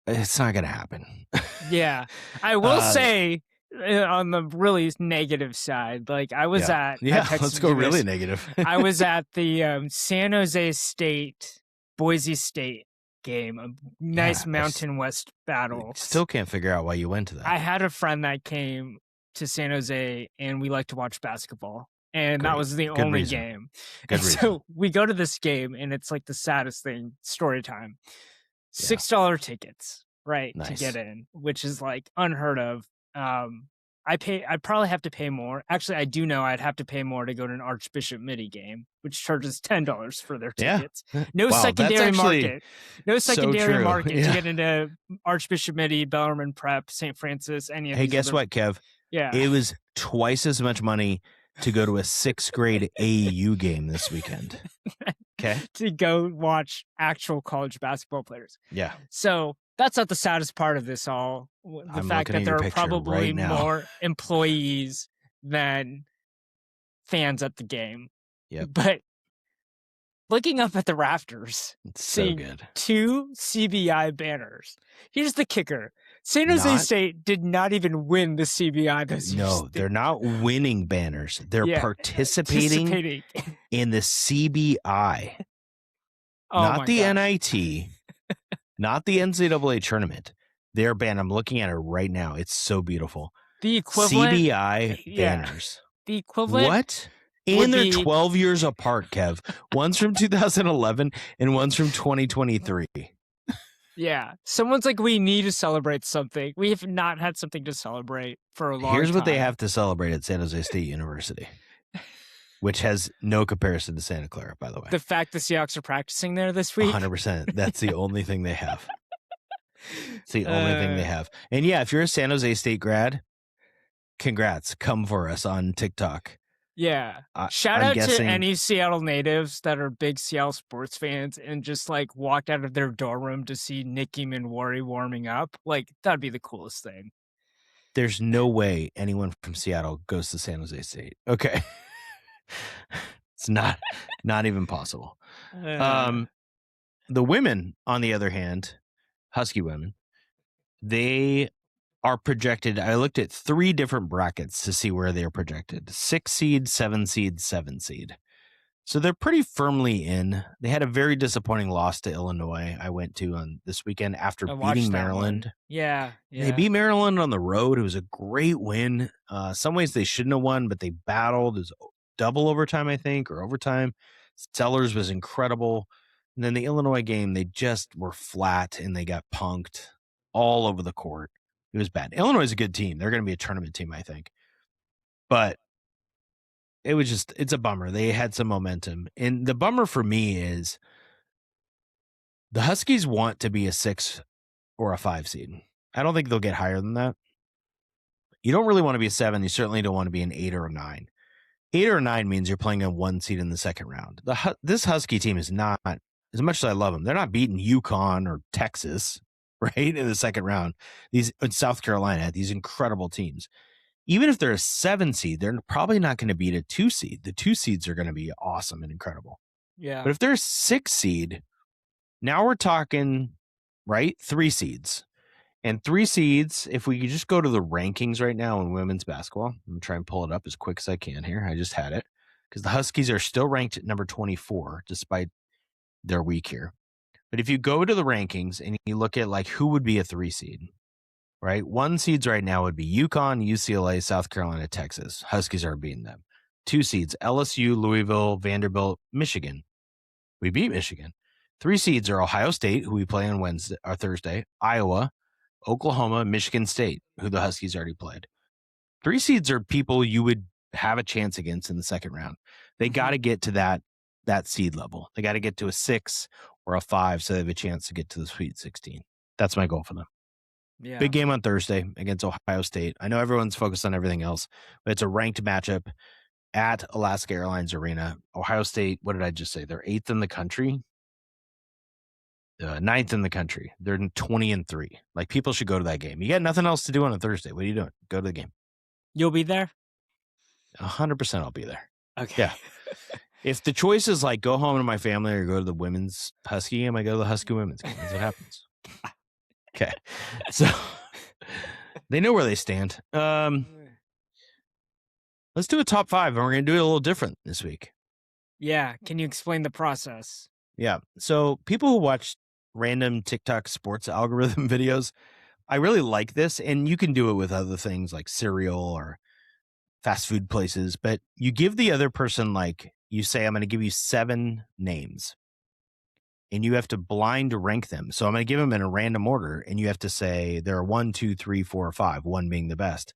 it's not going to happen. Yeah. I will say, on the really negative side, like I was let's go really negative. I was at the San Jose State, Boise State game, a nice Mountain West battle. Still can't figure out why you went to that. I had a friend that came to San Jose and we like to watch basketball. And that Great. was the Good only reason. game. Good And reason. so we go to this game and it's like the saddest thing, story time. $6 tickets, right, to Nice. get in, which is like unheard of. I'd probably have to pay more. Actually, I do know I'd have to pay more to go to an Archbishop Midi game, which charges $10 for their Yeah. tickets. No Wow, that's secondary actually market. No so secondary true. market to Yeah. get into Archbishop Midi, Bellarmine Prep, St. Francis, any of Hey, these guess other. what, Kev? Yeah. It was twice as much money to go to a 6th grade AAU game this weekend. Okay. To go watch actual college basketball players. Yeah. So that's not the saddest part of this all. The I'm fact looking that at there your are picture probably right now. more employees than fans at the game. Yep. But looking up at the rafters, It's so seeing good. 2 CBI banners. Here's the kicker. San Jose State did not even win the CBI this year. No, they're not winning banners. They're Yeah, participating in the CBI. Oh Not my the God. NIT, not the NCAA tournament. They're banned. I'm looking at it right now. It's so beautiful. The equivalent CBI banners. The equivalent. What? And they're 12 years apart, Kev. One's from 2011 and one's from 2023. Yeah. Someone's like, we need to celebrate something. We have not had something to celebrate for a long time. Here's what they have to celebrate at San Jose State University, which has no comparison to Santa Clara, by the way. The fact the Seahawks are practicing there this week? 100%. That's the only thing they have. It's the only thing they have. And yeah, if you're a San Jose State grad, congrats. Come for us on TikTok. Yeah. Shout out to any Seattle natives that are big Seattle sports fans and just like walked out of their dorm room to see Nikki Minwari warming up. Like, that'd be the coolest thing. There's no way anyone from Seattle goes to San Jose State. Okay. It's not even possible. The women, on the other hand, Husky women, they are projected. I looked at 3 different brackets to see where they're projected. 6 seed, 7 seed, 7 seed. So they're pretty firmly in. They had a very disappointing loss to Illinois I went to on this weekend after beating Maryland. Yeah. They beat Maryland on the road. It was a great win. Some ways they shouldn't have won, but they battled. It was double overtime, I think, or overtime. Sellers was incredible. And then the Illinois game, they just were flat and they got punked all over the court. It was bad. Illinois is a good team. They're going to be a tournament team, I think. But it was just, it's a bummer. They had some momentum. And the bummer for me is the Huskies want to be a 6 or a 5 seed. I don't think they'll get higher than that. You don't really want to be a 7. You certainly don't want to be an 8 or a 9. 8 or a 9 means you're playing a 1 seed in the second round. This Husky team is not, as much as I love them, they're not beating UConn or Texas, right, in the second round. These in South Carolina, these incredible teams. Even if they're a 7 seed, they're probably not going to beat a 2 seed. The 2 seeds are going to be awesome and incredible. Yeah. But if they're a 6 seed, now we're talking, right, 3 seeds. And 3 seeds, if we could just go to the rankings right now in women's basketball, I'm going to try and pull it up as quick as I can here. I just had it because the Huskies are still ranked at number 24 despite their week here. But if you go to the rankings and you look at like who would be a 3 seed, right? 1 seeds right now would be UConn, UCLA, South Carolina, Texas. Huskies are beating them. 2 seeds, LSU, Louisville, Vanderbilt, Michigan. We beat Michigan. 3 seeds are Ohio State, who we play on Wednesday or Thursday, Iowa, Oklahoma, Michigan State, who the Huskies already played. 3 seeds are people you would have a chance against in the second round. They got to get to that seed level. They got to get to a 6 or a 5 so they have a chance to get to the Sweet 16. That's my goal for them. Yeah. Big game on Thursday against Ohio State. I know everyone's focused on everything else, but it's a ranked matchup at Alaska Airlines Arena. Ohio State, what did I just say? They're 8th in the country. 9th in the country. They're 20-3. Like, people should go to that game. You got nothing else to do on a Thursday. What are you doing? Go to the game. You'll be there? 100% I'll be there. Okay. Yeah. If the choice is like go home to my family or go to the women's Husky game, I go to the Husky women's game. That's what happens. Okay. So they know where they stand. Let's do a top 5, and we're going to do it a little different this week. Yeah. Can you explain the process? Yeah. So people who watch random TikTok sports algorithm videos, I really like this, and you can do it with other things like cereal or fast food places, but you give the other person, like, you say, I'm going to give you 7 names, and you have to blind rank them. So I'm going to give them in a random order, and you have to say there are 1, 2, 3, 4, or 5, 1 being the best,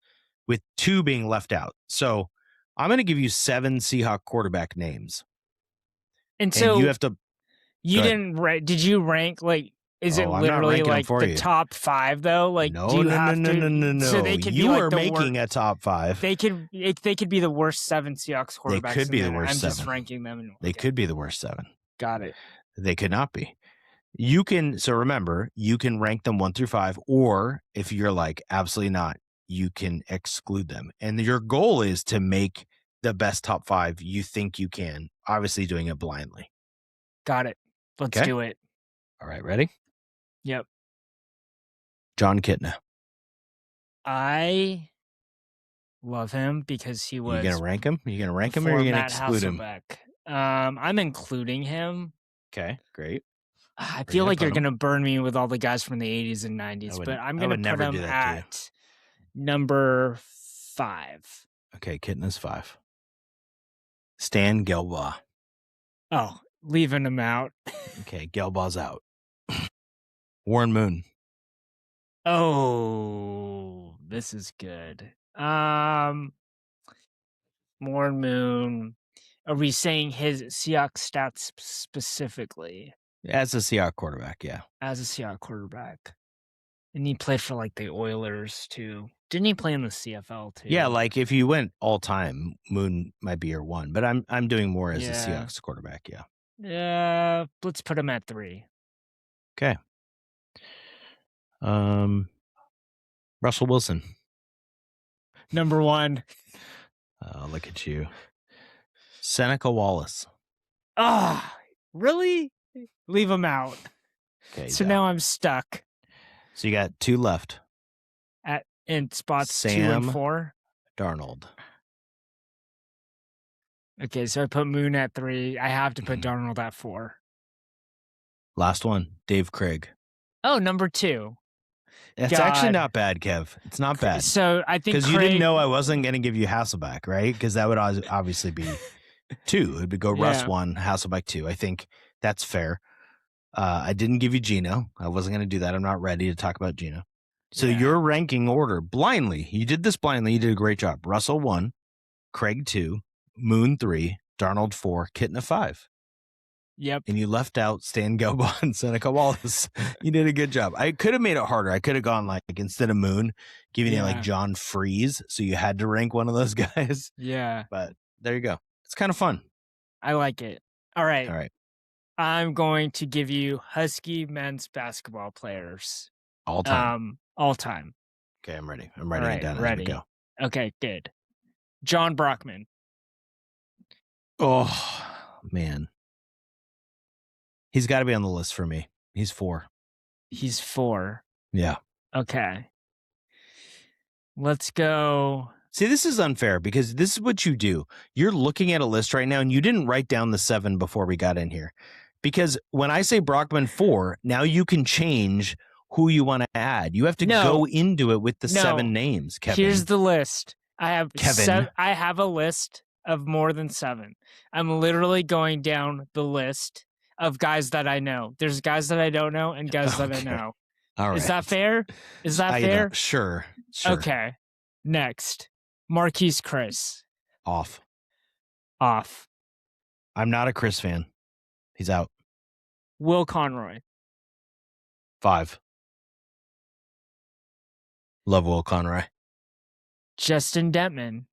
with 2 being left out. So I'm going to give you 7 Seahawk quarterback names, And and so you have to. you Go ahead. didn't rank. Did you rank like? Is it Oh, I'm not literally ranking 'em like for the you. top 5 though? Like, No, do you no, have no, to? no, no, no, So no. they could You be like are the making a top 5. They could be the worst 7 Seahawks They quarterbacks. could be the and then worst I'm just 7. ranking them. And, They could be the worst 7. Got it. They could not be. You can, so remember, you can rank them 1 through 5, or if you're like, absolutely not, you can exclude them. And your goal is to make the best top 5 you think you can, obviously doing it blindly. Got it. Let's Okay. do it. All right, ready? Yep. John Kitna. I love him because he was. You going to rank him? You going to rank him, or before are you going to Matt exclude him? Hasselbeck. I'm including him. Okay, great. I you feel gonna like put you're him? going to burn me with all the guys from the 80s and 90s, but I'm I going would to never put do him that to you. at number 5. Okay, Kitna's 5. Stan Gelbaugh. Oh, leaving him out. Okay, Gelbaugh's out. Warren Moon. Oh, this is good. Warren Moon. Are we saying his Seahawks stats specifically? As a Seahawks quarterback, yeah. As a Seahawks quarterback. And he played for like the Oilers too. Didn't he play in the CFL too? Yeah, like if you went all time, Moon might be your 1, but I'm doing more as a Seahawks quarterback, yeah. Yeah, let's put him at 3. Okay. Russell Wilson. Number 1. Oh, look at you. Seneca Wallace. Ah, really? Leave him out. Okay. So now I'm stuck So you got 2 left. In spots 2 Sam and 4. Darnold. Okay, so I put Moon at 3. I have to put Darnold at 4. Last one, Dave Craig. Oh, number 2. It's actually not bad, Kev. It's not bad. So I think because you didn't know I wasn't going to give you Hasselbeck, right? Because that would obviously be 2. It would go Russ 1, Hasselbeck 2. I think that's fair. I didn't give you Gino. I wasn't going to do that. I'm not ready to talk about Gino. So your ranking order blindly. You did this blindly. You did a great job. Russell 1, Craig 2, Moon 3, Darnold 4, Kitna 5. Yep. And you left out Stan Gelbaugh and Seneca Wallace. You did a good job. I could have made it harder. I could have gone like instead of Moon, giving you like John Freeze. So you had to rank one of those guys. Yeah. But there you go. It's kind of fun. I like it. All right. All right. I'm going to give you Husky men's basketball players. All time. All time. Okay, I'm ready. I'm writing it down as we go. Okay, good. John Brockman. Oh, man. He's got to be on the list for me. He's 4. He's 4. Yeah. Okay. Let's go. See, this is unfair because this is what you do. You're looking at a list right now and you didn't write down the 7 before we got in here. Because when I say Brockman 4, now you can change who you want to add. You have to go into it with the 7 names, Kevin. Here's the list. I have Kevin. I have a list of more than 7. I'm literally going down the list of guys that I know. There's guys that I don't know and guys that I know. All right. Is that fair? Is that fair? Sure. Okay. Next. Marquise Chris. Off. I'm not a Chris fan. He's out. Will Conroy. 5. Love Will Conroy. Justin Detman.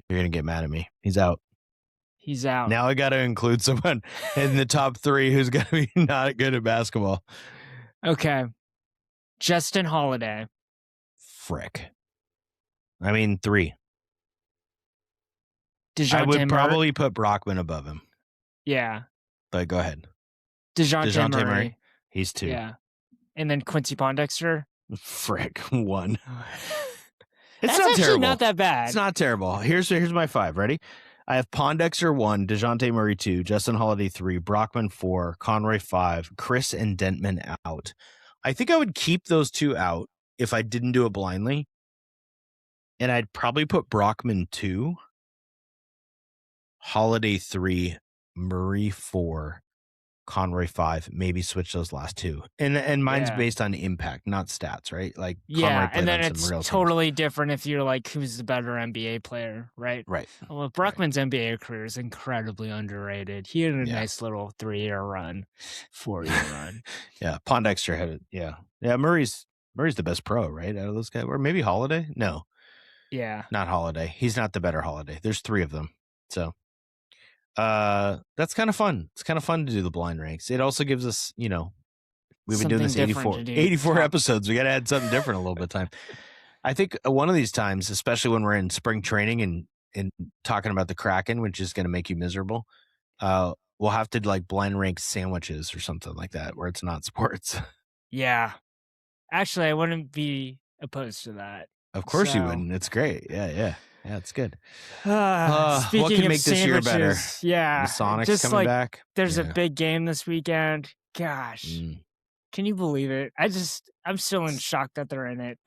You're going to get mad at me. He's out. He's out. Now I got to include someone in the top 3 who's going to be not good at basketball. Okay. Justin Holiday. Frick. 3. DeJounte I would Murray. probably put Brockman above him. Yeah. But go ahead. DeJounte Murray. He's 2. Yeah. And then Quincy Pondexter. Frick. 1. That's not terrible. Not that bad. It's not terrible. Here's my 5. Ready? I have Pondexter 1, DeJounte Murray 2, Justin Holiday 3, Brockman 4, Conroy 5, Chris and Dentman out. I think I would keep those two out if I didn't do it blindly. And I'd probably put Brockman 2, Holiday 3, Murray 4, Conroy 5, maybe switch those last two. And mine's based on impact, not stats, right? Like Conroy and then played on it's some real totally different if you're like, who's the better NBA player, right? Right. Well, Brockman's NBA career is incredibly underrated. He had a nice little 3-year run, 4-year run. Yeah, Pondexter had it. Yeah. Murray's the best pro, right? Out of those guys, or maybe Holiday? No. Yeah. Not Holiday. He's not the better Holiday. There's 3 of them. So that's kind of fun. It's kind of fun to do the blind ranks. It also gives us, we've been something doing this 84 episodes. We got to add something different a little bit of time. I think one of these times, especially when we're in spring training and talking about the Kraken, which is going to make you miserable, we'll have to like blind rank sandwiches or something like that where it's not sports. Yeah. Actually, I wouldn't be opposed to that. Of course you wouldn't. It's great. Yeah, it's good. Speaking what can of make this year better? Yeah. The Sonics just coming like, back. There's a big game this weekend. Gosh. Can you believe it? I'm still in shock that they're in it.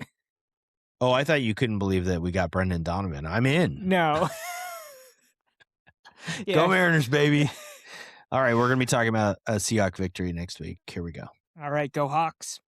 Oh, I thought you couldn't believe that we got Brendan Donovan. I'm in. No. Go Mariners, baby. All right, we're going to be talking about a Seahawks victory next week. Here we go. All right, go Hawks.